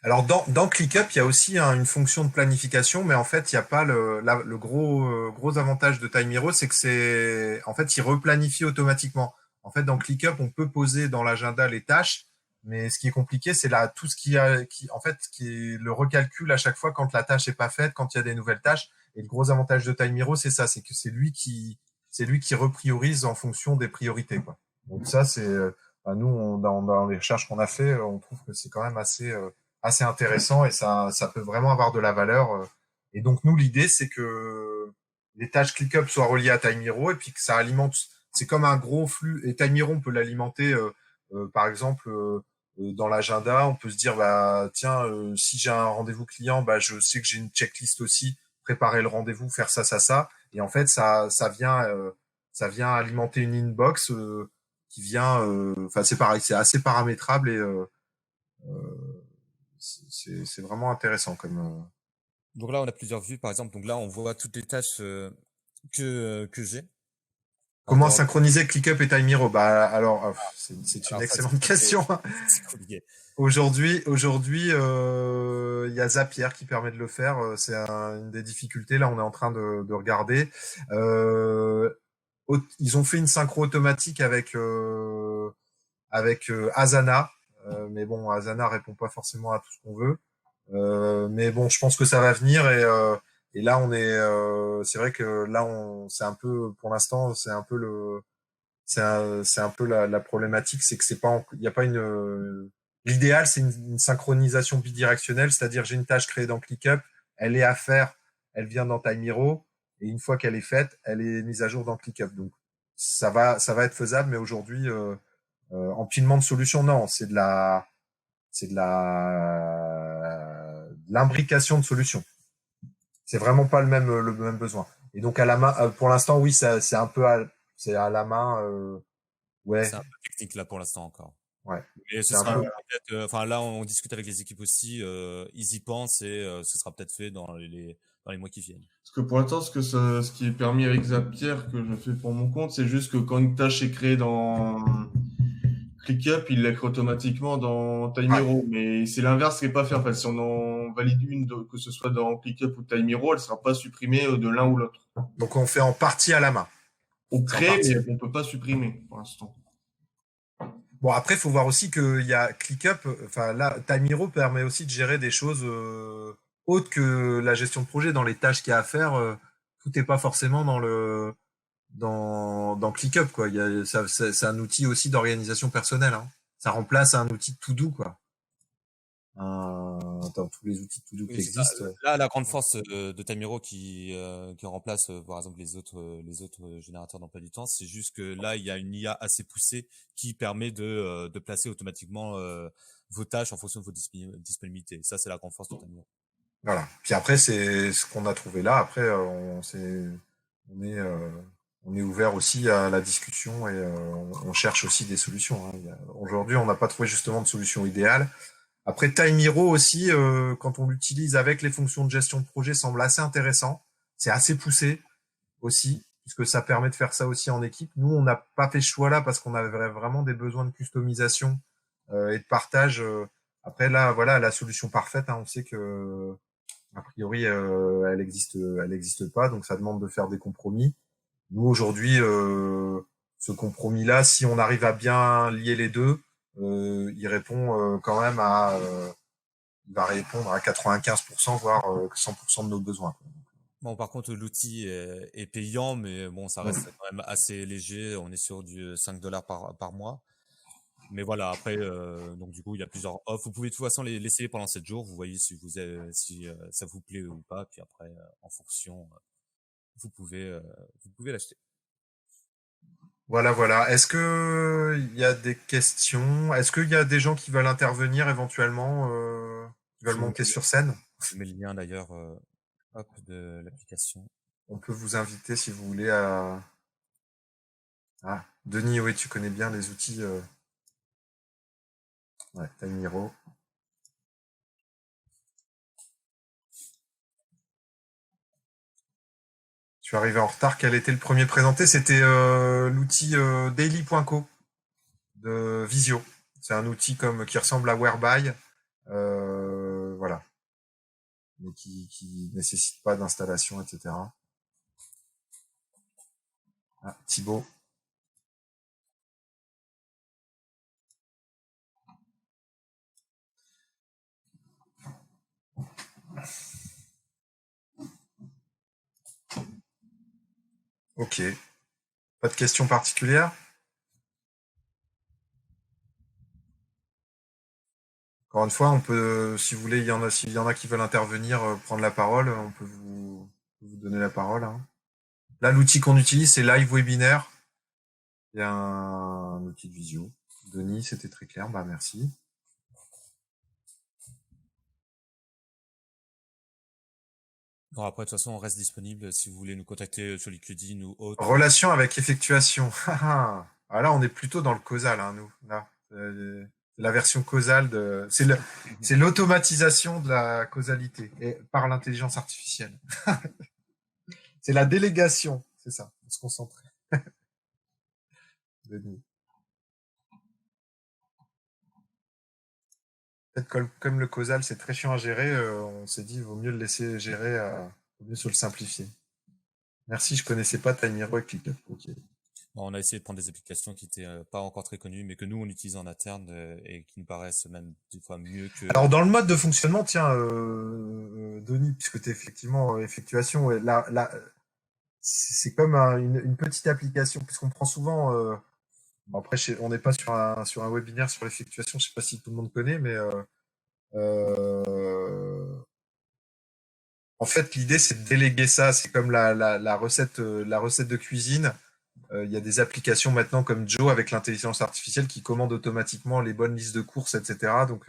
Alors dans ClickUp, il y a aussi une fonction de planification, mais en fait, il n'y a pas le gros avantage de Time Hero, c'est que en fait, il replanifie automatiquement. En fait, dans ClickUp, on peut poser dans l'agenda les tâches, mais ce qui est compliqué, c'est là tout ce qui est le recalcul à chaque fois quand la tâche est pas faite, quand il y a des nouvelles tâches. Et le gros avantage de Time Hero, c'est ça, c'est que c'est lui qui repriorise en fonction des priorités, quoi. Donc ça, nous, dans les recherches qu'on a fait, on trouve que c'est quand même assez intéressant et ça peut vraiment avoir de la valeur. Et donc nous, l'idée, c'est que les tâches ClickUp soient reliées à Time Hero et puis que ça alimente. C'est comme un gros flux. Et Time Hero, on peut l'alimenter, par exemple, dans l'agenda. On peut se dire, tiens, si j'ai un rendez-vous client, je sais que j'ai une checklist aussi. Préparer le rendez-vous, faire ça, ça, ça. Et en fait, ça vient alimenter une inbox qui vient. Enfin, c'est pareil, c'est assez paramétrable et c'est vraiment intéressant comme. Donc là, on a plusieurs vues, par exemple. Donc là, on voit toutes les tâches que j'ai. Comment synchroniser ClickUp et Time Hero? Alors, c'est une excellente question. C'est compliqué. Aujourd'hui, il y a Zapier qui permet de le faire. C'est une des difficultés. Là, on est en train de regarder. Ils ont fait une synchro automatique avec Asana, mais bon, Asana répond pas forcément à tout ce qu'on veut. Mais bon, je pense que ça va venir et là c'est vrai que là c'est un peu pour l'instant c'est un peu la problématique, c'est que il y a pas l'idéal c'est une synchronisation bidirectionnelle, c'est-à-dire j'ai une tâche créée dans ClickUp, elle est à faire, elle vient dans Time Hero et une fois qu'elle est faite, elle est mise à jour dans ClickUp. Donc ça va être faisable, mais aujourd'hui empilement de solutions, non, c'est de l'imbrication de solutions. C'est vraiment pas le même besoin. Et donc à la main, pour l'instant, oui, c'est un peu c'est à la main, ouais. C'est un peu technique là pour l'instant encore. Ouais. Et ce sera peut-être, enfin là, on discute avec les équipes aussi, ils y pensent et ce sera peut-être fait dans les mois qui viennent. Parce que pour l'instant, ce qui est permis avec Zapier que je fais pour mon compte, c'est juste que quand une tâche est créée dans ClickUp, il la crée automatiquement dans Time Hero. Mais c'est l'inverse qui n'est pas fait. En fait, si on en valide une, que ce soit dans ClickUp ou Time Hero, elle ne sera pas supprimée de l'un ou l'autre. Donc on fait en partie à la main. On crée, mais on ne peut pas supprimer pour l'instant. Bon, après, il faut voir aussi qu'il y a ClickUp, enfin là, Time Hero permet aussi de gérer des choses autres que la gestion de projet. Dans les tâches qu'il y a à faire, tout n'est pas forcément dans ClickUp, quoi. C'est un outil aussi d'organisation personnelle, hein. Ça remplace un outil de to-do, quoi. Dans tous les outils de to-do qui existent. Là, la grande force de Time Hero qui remplace, par exemple, les autres générateurs d'emploi du temps, c'est juste que là, il y a une IA assez poussée qui permet de placer automatiquement vos tâches en fonction de vos disponibilités. Ça, c'est la grande force de Time Hero. Voilà. Puis après, c'est ce qu'on a trouvé là. Après, on est ouvert aussi à la discussion et on cherche aussi des solutions, hein. Aujourd'hui, on n'a pas trouvé justement de solution idéale. Après, Time Hero aussi, quand on l'utilise avec les fonctions de gestion de projet, semble assez intéressant. C'est assez poussé aussi, puisque ça permet de faire ça aussi en équipe. Nous, on n'a pas fait ce choix-là parce qu'on avait vraiment des besoins de customisation et de partage. Après, là, voilà, la solution parfaite, hein, on sait que A priori, elle existe pas, donc ça demande de faire des compromis. Nous aujourd'hui, ce compromis-là, si on arrive à bien lier les deux, il répond quand même il va répondre à 95%, voire 100% de nos besoins. Bon, par contre, l'outil est payant, mais bon, ça Ouais. reste quand même assez léger. On est sur du 5 dollars par mois. Mais voilà, après, donc du coup, il y a plusieurs offres. Vous pouvez de toute façon l'essayer pendant 7 jours. Vous voyez si ça vous plaît ou pas. Puis après, en fonction, vous pouvez, vous pouvez l'acheter. Voilà, voilà. Est-ce que il y a des questions? Est-ce qu'il y a des gens qui veulent intervenir éventuellement, qui veulent Je vous monter sur scène? mets le lien d'ailleurs, hop, de l'application. On peut vous inviter si vous voulez à... Ah, Denis, oui, tu connais bien les outils. Ouais, Timiro. Je suis arrivé en retard. Quel était le premier présenté? C'était l'outil daily.co de Visio. C'est un outil qui ressemble à Whereby, voilà, mais qui nécessite pas d'installation, etc. Ah, Thibaut. Ok. Pas de questions particulières? Encore une fois, on peut, si vous voulez, s'il y en a qui veulent intervenir, prendre la parole, on peut vous donner la parole, hein. Là, l'outil qu'on utilise, c'est Live Webinaire. Il y a un outil de visio. Denis, c'était très clair. Bah, merci. Bon, après, de toute façon, on reste disponible si vous voulez nous contacter sur LinkedIn ou autre. Relation avec effectuation. Ah, là, on est plutôt dans le causal, hein, nous. Là, la version causale c'est l'automatisation de la causalité et par l'intelligence artificielle. C'est la délégation, c'est ça. On se concentrer. Denis. Peut-être comme le causal, c'est très chiant à gérer, on s'est dit, il vaut mieux le laisser gérer, vaut mieux se le simplifier. Merci, je connaissais pas Timiro et ClickUp. Ok. Bon, on a essayé de prendre des applications qui étaient pas encore très connues, mais que nous, on utilise en interne et qui nous paraissent même des fois mieux que... Alors, dans le mode de fonctionnement, tiens, Denis, puisque tu es effectivement effectuation, ouais, là, c'est comme une petite application, puisqu'on prend souvent. Bon, après, on n'est pas sur un webinaire sur l'effectuation, je sais pas si tout le monde connaît, mais en fait, l'idée, c'est de déléguer ça. C'est comme la recette de cuisine. Il y a des applications maintenant comme Joe avec l'intelligence artificielle qui commande automatiquement les bonnes listes de courses, etc. Donc,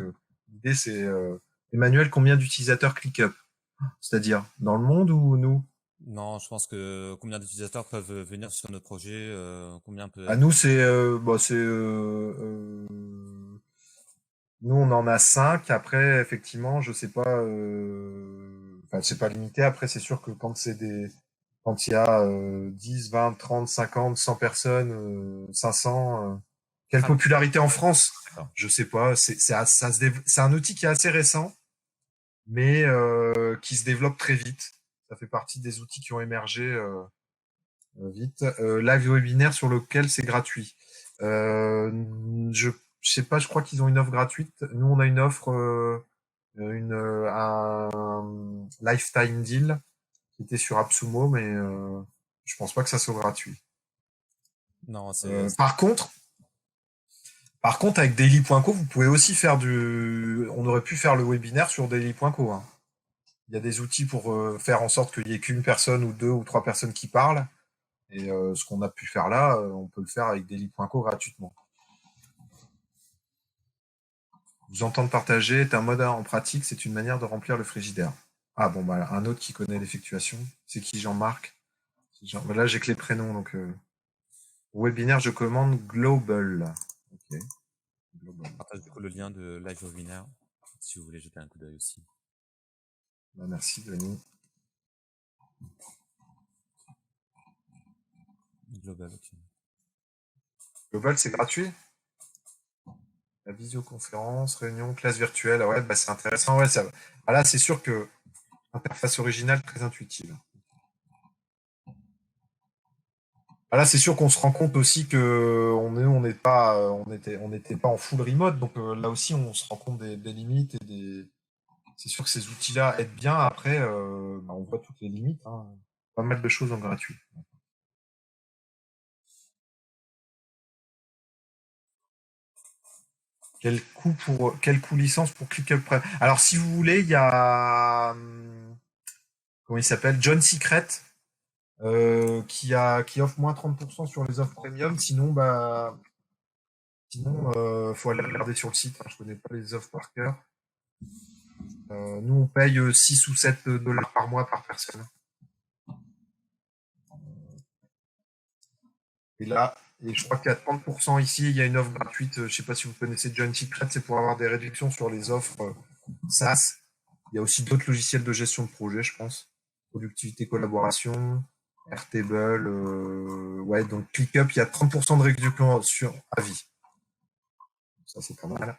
l'idée, c'est Emmanuel, combien d'utilisateurs ClickUp? C'est-à-dire dans le monde ou nous? Non, je pense que combien d'utilisateurs peuvent venir sur notre projet, combien peut... À nous, nous, on en a 5. Après, effectivement, je sais pas. Enfin, c'est pas limité. Après, c'est sûr que quand il y a 10, 20, 30, 50, 100 personnes, 500, quelle popularité en France? Je sais pas. C'est un outil qui est assez récent, mais qui se développe très vite. Ça fait partie des outils qui ont émergé vite. Live webinaire sur lequel c'est gratuit. Je sais pas, je crois qu'ils ont une offre gratuite. Nous, on a une offre, un lifetime deal qui était sur AppSumo, mais je pense pas que ça soit gratuit. Non, c'est... Par contre, avec Daily.co, vous pouvez aussi faire on aurait pu faire le webinaire sur Daily.co, hein. Il y a des outils pour faire en sorte qu'il y ait qu'une personne ou deux ou trois personnes qui parlent. Et ce qu'on a pu faire là, on peut le faire avec Daily.co gratuitement. Vous entendre partager est un mode en pratique, c'est une manière de remplir le frigidaire. Ah bon, bah un autre qui connaît l'effectuation, c'est qui Jean-Marc? Là, j'ai que les prénoms, donc webinaire, je commande Global. Ok. Je partage du coup le lien de Live Webinaire, si vous voulez jeter un coup d'œil aussi. Bah, merci, Denis. Global, ok. Global, c'est gratuit? La visioconférence, réunion, classe virtuelle, ouais, bah, c'est intéressant. Ouais, ça... Bah, là, c'est sûr que Interface originale très intuitive. Là, c'est sûr qu'on se rend compte aussi que on n'était pas en full remote, donc là aussi on se rend compte des limites et des. C'est sûr que ces outils-là aident bien. Après, on voit toutes les limites. Hein. Pas mal de choses en gratuit. Quel coût licence pour ClickUp Premium? Alors, si vous voulez, il y a comment il s'appelle, John Secret, qui offre moins 30% sur les offres premium. Sinon, faut aller regarder sur le site. Hein. Je connais pas les offres par cœur. Nous, on paye 6 ou 7 dollars par mois par personne. Et là, je crois qu'il y a 30% ici. Il y a une offre gratuite. Je ne sais pas si vous connaissez John Secret. C'est pour avoir des réductions sur les offres SaaS. Il y a aussi d'autres logiciels de gestion de projet, je pense. Productivité, collaboration, Airtable. Ouais, donc ClickUp, il y a 30% de réduction sur avis. Ça, c'est pas mal.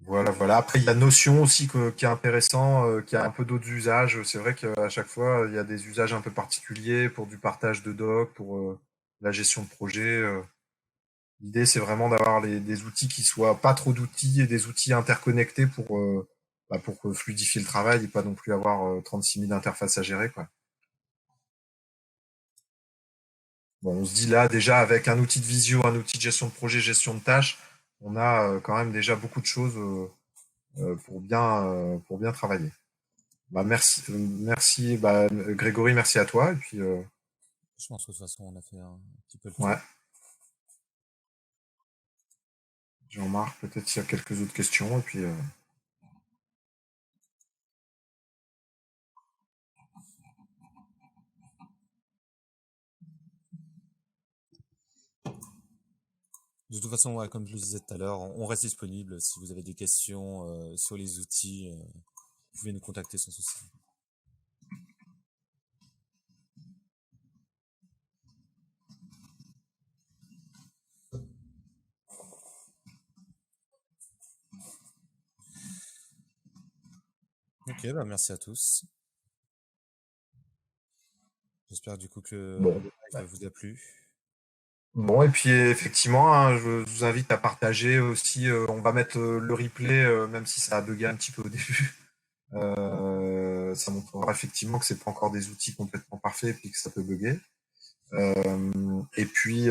Voilà. Après, il y a Notion aussi qui est intéressant, qui a un peu d'autres usages. C'est vrai qu'à chaque fois, il y a des usages un peu particuliers pour du partage de docs, pour la gestion de projet. L'idée, c'est vraiment d'avoir des outils qui soient pas trop d'outils et des outils interconnectés pour fluidifier le travail et pas non plus avoir 36 000 interfaces à gérer, quoi. Bon, on se dit là, déjà, avec un outil de visio, un outil de gestion de projet, gestion de tâches, on a quand même déjà beaucoup de choses pour bien travailler. Merci, Grégory, merci à toi. Et puis, Je pense que de toute façon, on a fait un petit peu le tour. ouais. Jean-Marc, peut-être s'il y a quelques autres questions. Et puis, De toute façon, ouais, comme je le disais tout à l'heure, on reste disponible. Si vous avez des questions sur les outils, vous pouvez nous contacter sans souci. Ok, merci à tous. J'espère du coup que le live vous a plu. Bon, et puis effectivement, hein, je vous invite à partager aussi. On va mettre le replay, même si ça a bugué un petit peu au début. Ça montrera effectivement que c'est pas encore des outils complètement parfaits et puis que ça peut bugger. Et puis,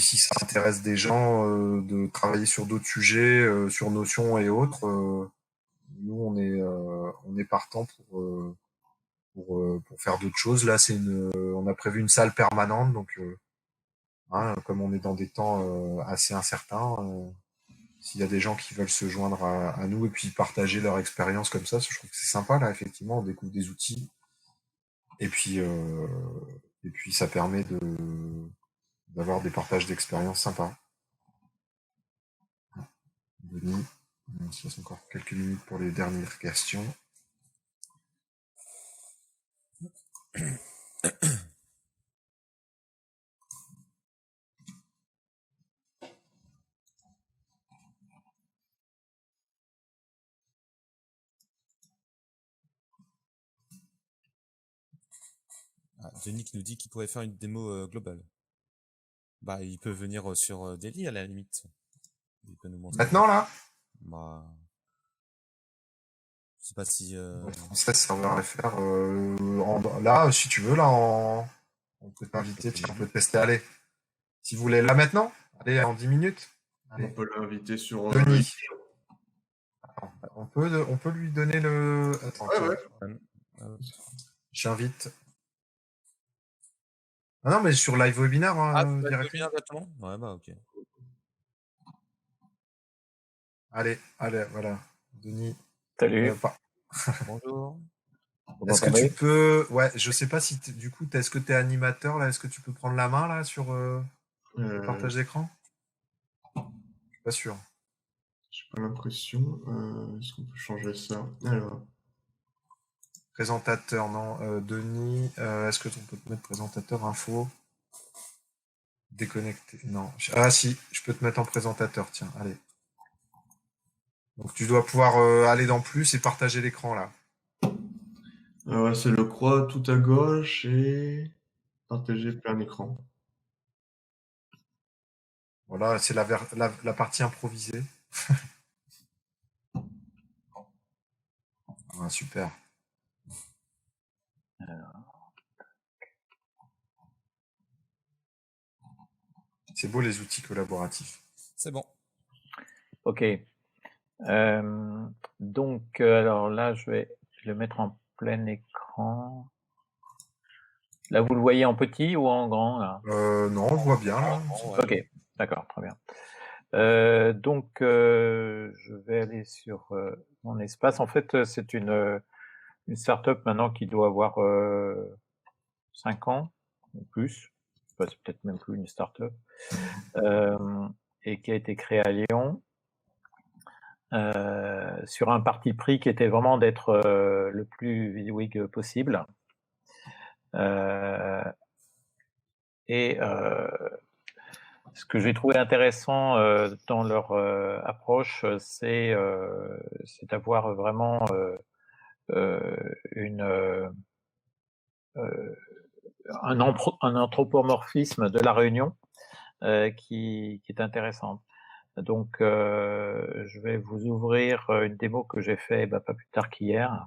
si ça intéresse des gens de travailler sur d'autres sujets, sur Notion et autres, nous on est partant pour faire d'autres choses. Là, on a prévu une salle permanente, donc comme on est dans des temps assez incertains, s'il y a des gens qui veulent se joindre à nous et puis partager leur expérience comme ça, je trouve que c'est sympa. Là, effectivement, on découvre des outils et puis ça permet d'avoir des partages d'expériences sympas. Denis, il nous reste encore quelques minutes pour les dernières questions. Denis qui nous dit qu'il pourrait faire une démo globale. Il peut venir sur Delhi à la limite. Il peut nous montrer. Maintenant, là je sais pas si... Français, ça va faire... là, si tu veux, là, on peut t'inviter, on peut tester. Allez, si vous voulez, là maintenant, allez, en 10 minutes. Allez. On peut l'inviter sur... Denis. On peut lui donner le... Attends, ouais. J'invite... Ah non, mais sur live webinaire, directement. Ouais, ok. Allez, voilà. Denis. Salut. Bonjour. Est-ce que tu peux... Ouais, je sais pas si... Du coup, est-ce que tu es animateur, là? Est-ce que tu peux prendre la main, là, sur le partage d'écran? Je suis pas sûr. J'ai pas l'impression. Est-ce qu'on peut changer ça? Alors... Présentateur, non. Denis, est-ce que tu peux te mettre présentateur info? Déconnecté. Non. Ah si, je peux te mettre en présentateur, tiens, allez. Donc tu dois pouvoir aller dans plus et partager l'écran là. Ouais, c'est le croix tout à gauche et partager plein écran. Voilà, c'est la partie improvisée. Ah, super. C'est beau les outils collaboratifs. C'est bon. Ok. Donc, alors là, je vais le mettre en plein écran. Là, vous le voyez en petit ou en grand là? Non, on voit bien là. Ok, d'accord, très bien. Donc, je vais aller sur mon espace. En fait, c'est une startup maintenant qui doit avoir 5 ans ou plus. Enfin, c'est peut-être même plus une startup. Et qui a été créée à Lyon. Sur un parti pris qui était vraiment d'être le plus vidéoïque possible. Et ce que j'ai trouvé intéressant dans leur approche, c'est d'avoir vraiment un anthropomorphisme de la réunion qui est intéressante. Donc, je vais vous ouvrir une démo que j'ai fait pas plus tard qu'hier.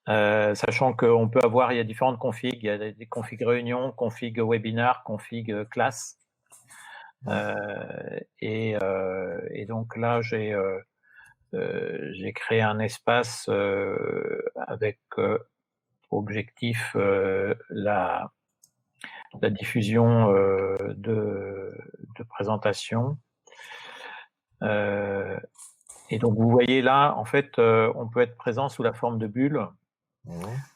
Sachant qu'on peut avoir, il y a différentes configs, il y a des configs réunion, config webinar, config classe. Et donc là, j'ai créé un espace avec objectif la diffusion de présentations. Et donc vous voyez là, en fait, on peut être présent sous la forme de bulles.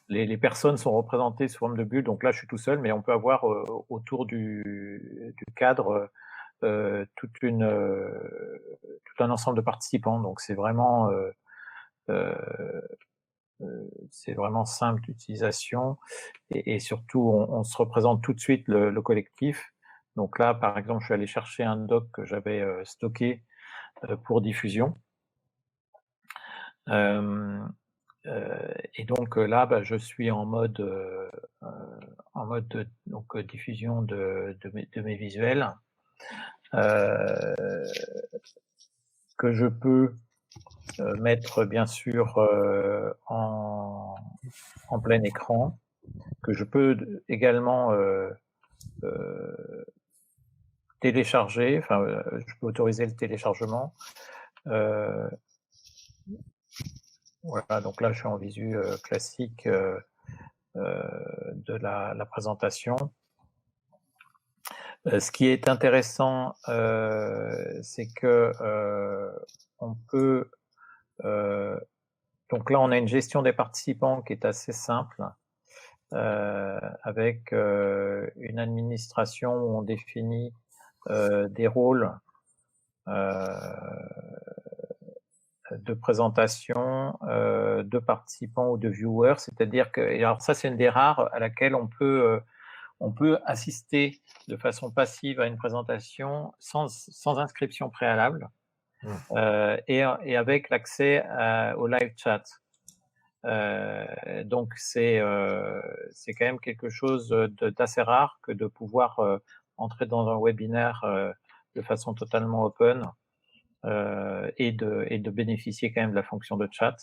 Les personnes sont représentées sous forme de bulles. Donc là, je suis tout seul, mais on peut avoir autour du cadre tout un ensemble de participants. Donc c'est vraiment simple d'utilisation et surtout on se représente tout de suite le collectif. Donc là, par exemple, je suis allé chercher un doc que j'avais stocké pour diffusion. Et donc là, je suis en mode donc diffusion de mes visuels que je peux mettre bien sûr en plein écran, que je peux également télécharger. Enfin, je peux autoriser le téléchargement. Voilà, donc là, je suis en visu classique de la présentation. Ce qui est intéressant, c'est que on peut... donc là, on a une gestion des participants qui est assez simple, avec une administration où on définit des rôles de présentation, de participants ou de viewers, c'est-à-dire que, alors ça c'est une des rares à laquelle on peut assister de façon passive à une présentation sans inscription préalable et avec l'accès au live chat. Donc c'est quand même quelque chose d'assez rare que de pouvoir entrer dans un webinaire de façon totalement open et de bénéficier quand même de la fonction de chat.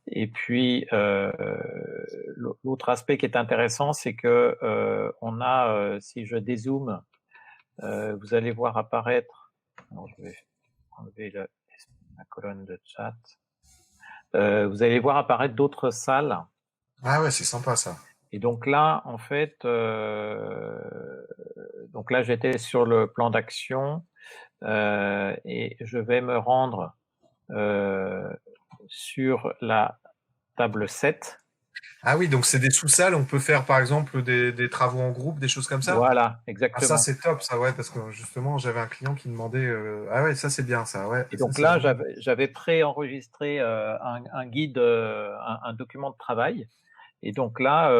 Et puis l'autre aspect qui est intéressant, c'est que on a, si je dézoome, vous allez voir apparaître. Alors, je vais enlever la colonne de chat. Vous allez voir apparaître d'autres salles. Ah ouais, c'est sympa ça. Et donc là, en fait, donc là, j'étais sur le plan d'action et je vais me rendre sur la table 7. Ah oui, donc c'est des sous-salles, on peut faire par exemple des travaux en groupe, des choses comme ça? Voilà, exactement. Ah ça c'est top ça, ouais, parce que justement j'avais un client qui demandait ah ouais, ça c'est bien ça, ouais. Et donc là, j'avais pré-enregistré un guide, un document de travail. Et donc là,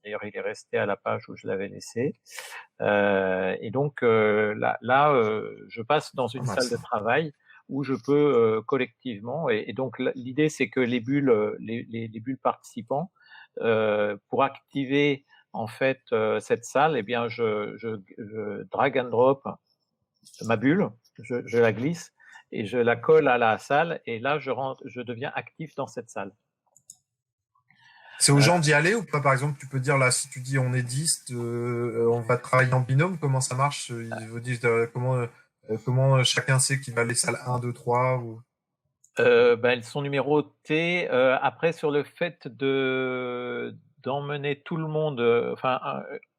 D'ailleurs, il est resté à la page où je l'avais laissé. Et donc là, je passe dans une salle de travail où je peux collectivement. Et donc l'idée, c'est que les bulles, les bulles participants, pour activer en fait cette salle, eh bien, je drag and drop ma bulle, je la glisse et je la colle à la salle. Et là, je deviens actif dans cette salle. C'est aux gens d'y aller ou pas? Par exemple, tu peux dire là, si tu dis on est 10, on va travailler en binôme, comment ça marche? Ils vous disent comment chacun sait qu'il va aller salle 1, 2, 3 ou... Elles sont numérotées. Après, sur le fait d'emmener tout le monde,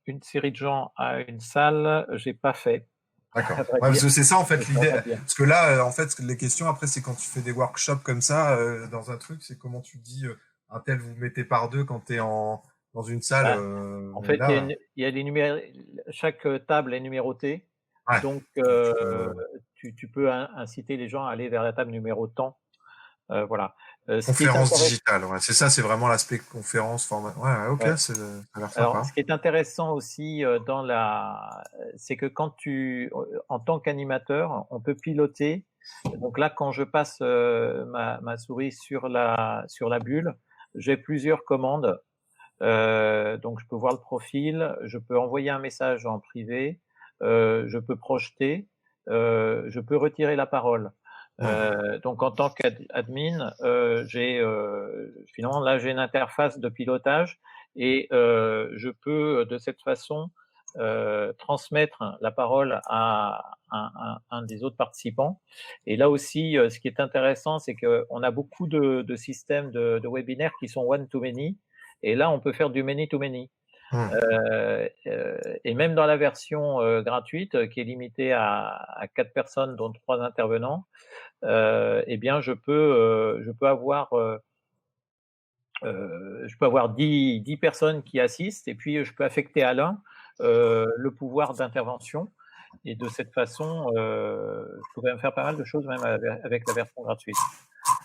une série de gens à une salle, j'ai pas fait. D'accord. Ouais, parce que c'est ça en fait l'idée. Parce que là, en fait, les questions après, c'est quand tu fais des workshops comme ça dans un truc, c'est comment tu dis un tel vous mettez par deux quand tu es dans une salle. En fait, il y a les chaque table est numérotée. Ouais. Donc, tu peux inciter les gens à aller vers la table numéro tant. Voilà. Conférence digitale, ouais. C'est ça, c'est vraiment l'aspect conférence, format. Ouais, ok, ouais. Ça a l'air sympa. Alors, ce qui est intéressant aussi c'est que quand en tant qu'animateur, on peut piloter. Donc là, quand je passe ma souris sur la bulle, j'ai plusieurs commandes. Donc, je peux voir le profil, je peux envoyer un message en privé, je peux projeter, je peux retirer la parole. Donc en tant qu'admin, finalement là j'ai une interface de pilotage et je peux de cette façon transmettre la parole à un des autres participants. Et là aussi, ce qui est intéressant, c'est qu'on a beaucoup de systèmes de webinaires qui sont one-to-many, et là on peut faire du many-to-many. Et même dans la version gratuite, qui est limitée à 4 personnes, dont 3 intervenants, eh bien, je peux avoir 10 personnes qui assistent, et puis je peux affecter à l'un le pouvoir d'intervention. Et de cette façon, je pourrais faire pas mal de choses même avec la version gratuite.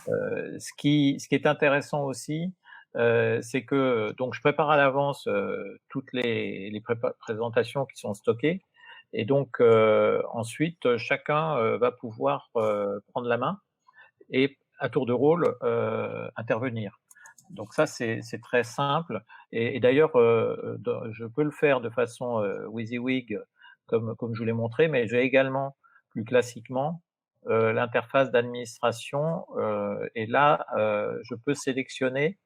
Ce qui est intéressant aussi, c'est que donc je prépare à l'avance toutes les présentations qui sont stockées. Et donc, ensuite, chacun va pouvoir prendre la main et, à tour de rôle, intervenir. Donc ça, c'est très simple. Et d'ailleurs, je peux le faire de façon WYSIWYG, comme je vous l'ai montré, mais j'ai également, plus classiquement, l'interface d'administration. Et là, je peux sélectionner,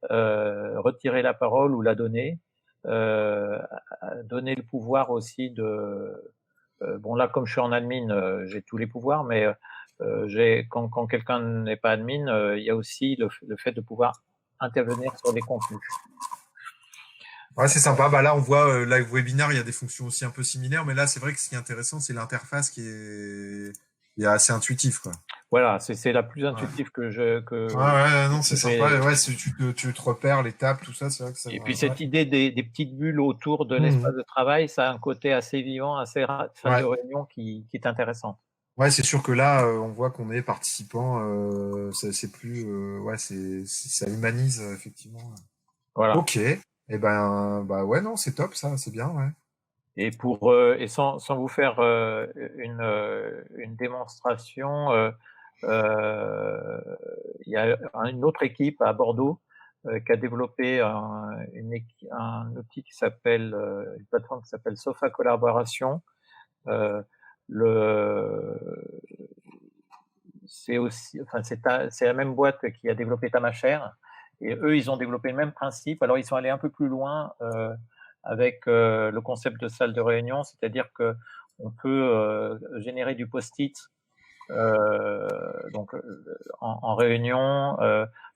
retirer la parole ou la donner. Donner le pouvoir aussi bon là, comme je suis en admin, j'ai tous les pouvoirs, mais quand quelqu'un n'est pas admin, il y a aussi le fait de pouvoir intervenir sur des contenus. Ouais, c'est sympa. Bah là, on voit live webinar, il y a des fonctions aussi un peu similaires, mais là, c'est vrai que ce qui est intéressant, c'est l'interface qui est assez intuitif, quoi. Voilà, c'est la plus intuitive que ouais, non, c'est sympa. Ouais, tu te repères les tables, tout ça, c'est vrai que ça. Et puis cette idée des petites bulles autour de l'espace de travail, ça a un côté assez vivant, assez salle de réunion qui est intéressant. Ouais, c'est sûr que là, on voit qu'on est participant. C'est plus, ça humanise effectivement. Voilà. Ok. Et bah ouais, non, c'est top, ça, c'est bien, ouais. Et et sans vous faire une démonstration, il y a une autre équipe à Bordeaux qui a développé un outil qui s'appelle, une plateforme qui s'appelle Sofa Collaboration. C'est la même boîte qui a développé Tamashare, et eux, ils ont développé le même principe. Alors, ils sont allés un peu plus loin avec le concept de salle de réunion, c'est-à-dire que on peut générer du post-it donc en réunion,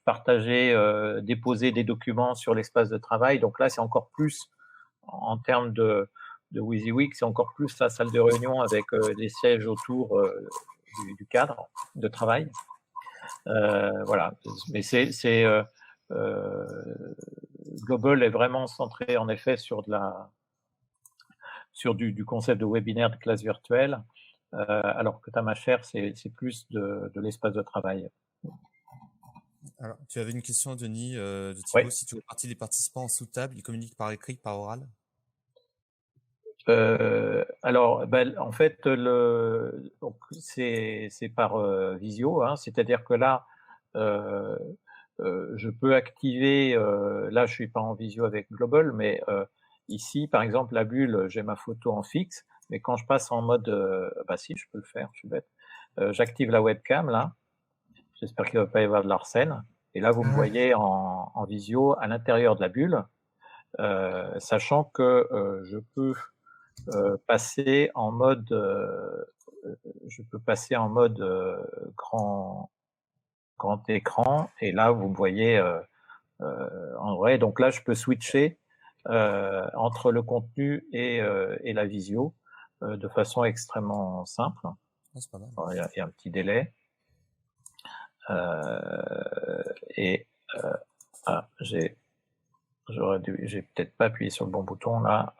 partager, déposer des documents sur l'espace de travail. Donc là, c'est encore plus, en termes de WYSIWYG, c'est encore plus la salle de réunion avec des sièges autour du cadre de travail. Voilà. Mais Global est vraiment centré en effet sur du concept de webinaire de classe virtuelle, alors que Tamashare, c'est plus de l'espace de travail. Alors, tu avais une question, Denis, de Oui. Thibaut. Si tu fais partie des participants en sous-table, ils communiquent par écrit, par oral? Alors, en fait, donc c'est par visio, hein, c'est-à-dire que là, je peux activer. Là, je suis pas en visio avec Global, mais ici, par exemple, la bulle, j'ai ma photo en fixe, mais quand je passe en mode, si, je peux le faire, je suis bête. J'active la webcam là. J'espère qu'il ne va pas y avoir de l'arsène. Et là, vous me voyez en visio à l'intérieur de la bulle, sachant que je peux passer en mode, grand écran. Et là, vous me voyez en vrai. Donc là, je peux switcher entre le contenu et la visio de façon extrêmement simple. C'est pas mal. Il y a un petit délai. J'ai peut-être pas appuyé sur le bon bouton là.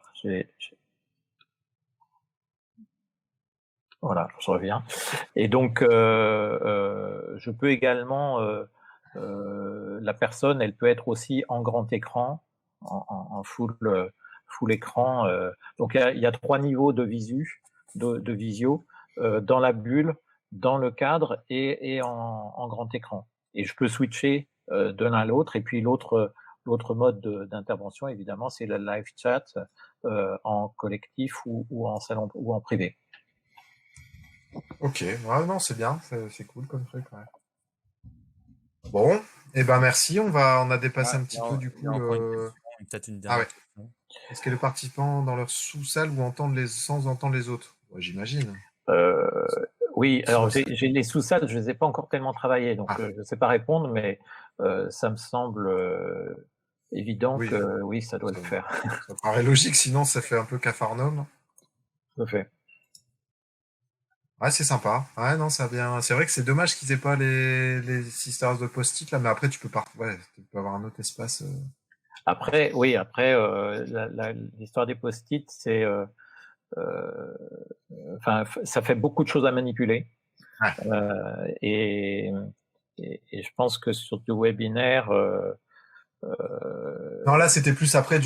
Voilà, je reviens. Et donc, je peux également, la personne, elle peut être aussi en grand écran, en full écran. Donc, il y a 3 niveaux de visio, dans la bulle, dans le cadre et en grand écran. Et je peux switcher de l'un à l'autre. Et puis l'autre mode d'intervention, évidemment, c'est le live chat en collectif ou en salon ou en privé. Ok, ouais, non, c'est bien, c'est cool comme truc. Ouais. Bon, et ben merci, on a dépassé un petit peu du coup peut-être une dernière question. Est-ce que les participants dans leur sous-salle ou sans entendre les autres? Ouais, j'imagine. Oui, alors j'ai les sous-salles, je les ai pas encore tellement travaillées, donc je sais pas répondre, mais ça me semble évident que oui, ça doit le faire. Ça paraît logique, sinon ça fait un peu Capharnaüm. Tout à fait. Ouais, c'est sympa. Ouais, non, ça vient. C'est vrai que c'est dommage qu'ils aient pas les sisters de post-it là, mais après tu peux avoir un autre espace. Après, l'histoire des post-it, c'est ça fait beaucoup de choses à manipuler. Ouais. Et je pense que sur du webinaire. Non, là, c'était plus après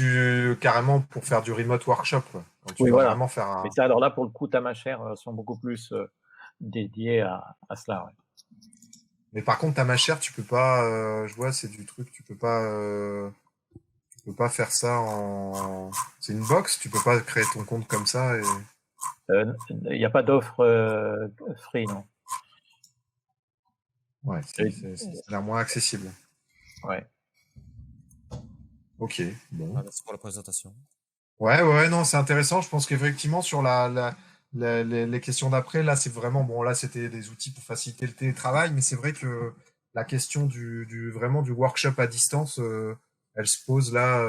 carrément pour faire du remote workshop, quoi. Quand tu Oui, vas voilà. vraiment faire un. Mais ça, alors là, pour le coup, Tamashare sont beaucoup plus dédiés à cela. Ouais. Mais par contre, ta machère, tu peux pas. Je vois, c'est du truc, tu peux pas faire ça en. C'est une box, tu peux pas créer ton compte comme ça. Il n'y a pas d'offre free, non. Ouais, c'est l'air moins accessible. Ouais. Ok, bon. Merci pour la présentation. Ouais, non, c'est intéressant. Je pense qu'effectivement, sur les questions d'après, là, c'est vraiment, bon, là, c'était des outils pour faciliter le télétravail, mais c'est vrai que la question vraiment du workshop à distance, elle se pose là,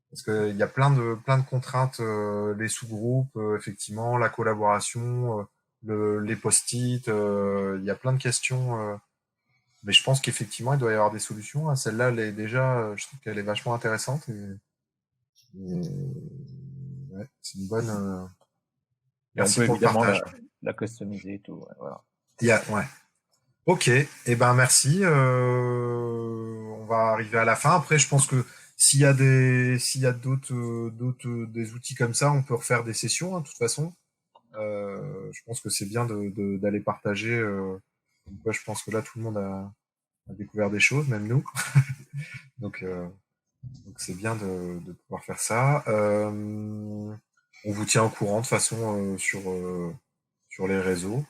parce qu'il y a plein de contraintes, les sous-groupes, effectivement, la collaboration, les post-it, il y a plein de questions, mais je pense qu'effectivement, il doit y avoir des solutions. Hein. Celle-là, elle est déjà, je trouve qu'elle est vachement intéressante ouais, c'est une bonne. Merci on peut pour évidemment le partage. La customiser et tout. Ouais, voilà. Ouais. Ok. Et ben merci. On va arriver à la fin. Après, je pense que s'il y a d'autres des outils comme ça, on peut refaire des sessions. Hein, de toute façon, je pense que c'est bien d'aller partager. Je pense que là, tout le monde a découvert des choses, même nous. Donc c'est bien de pouvoir faire ça. On vous tient au courant de façon sur les réseaux.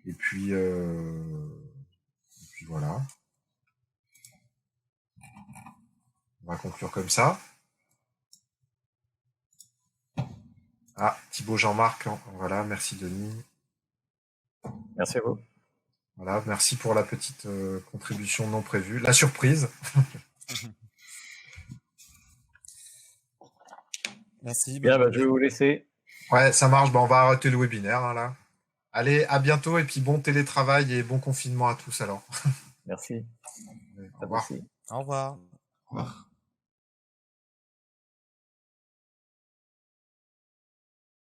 Et puis voilà. On va conclure comme ça. Ah, Thibaut Jean-Marc, voilà, merci Denis. Merci à vous. Voilà, merci pour la petite contribution non prévue. La surprise. Merci. Bien, je vais vous laisser. Ouais, ça marche. On va arrêter le webinaire hein, là. Allez, à bientôt et puis bon télétravail et bon confinement à tous alors. Merci. Au revoir. Au revoir. Au revoir.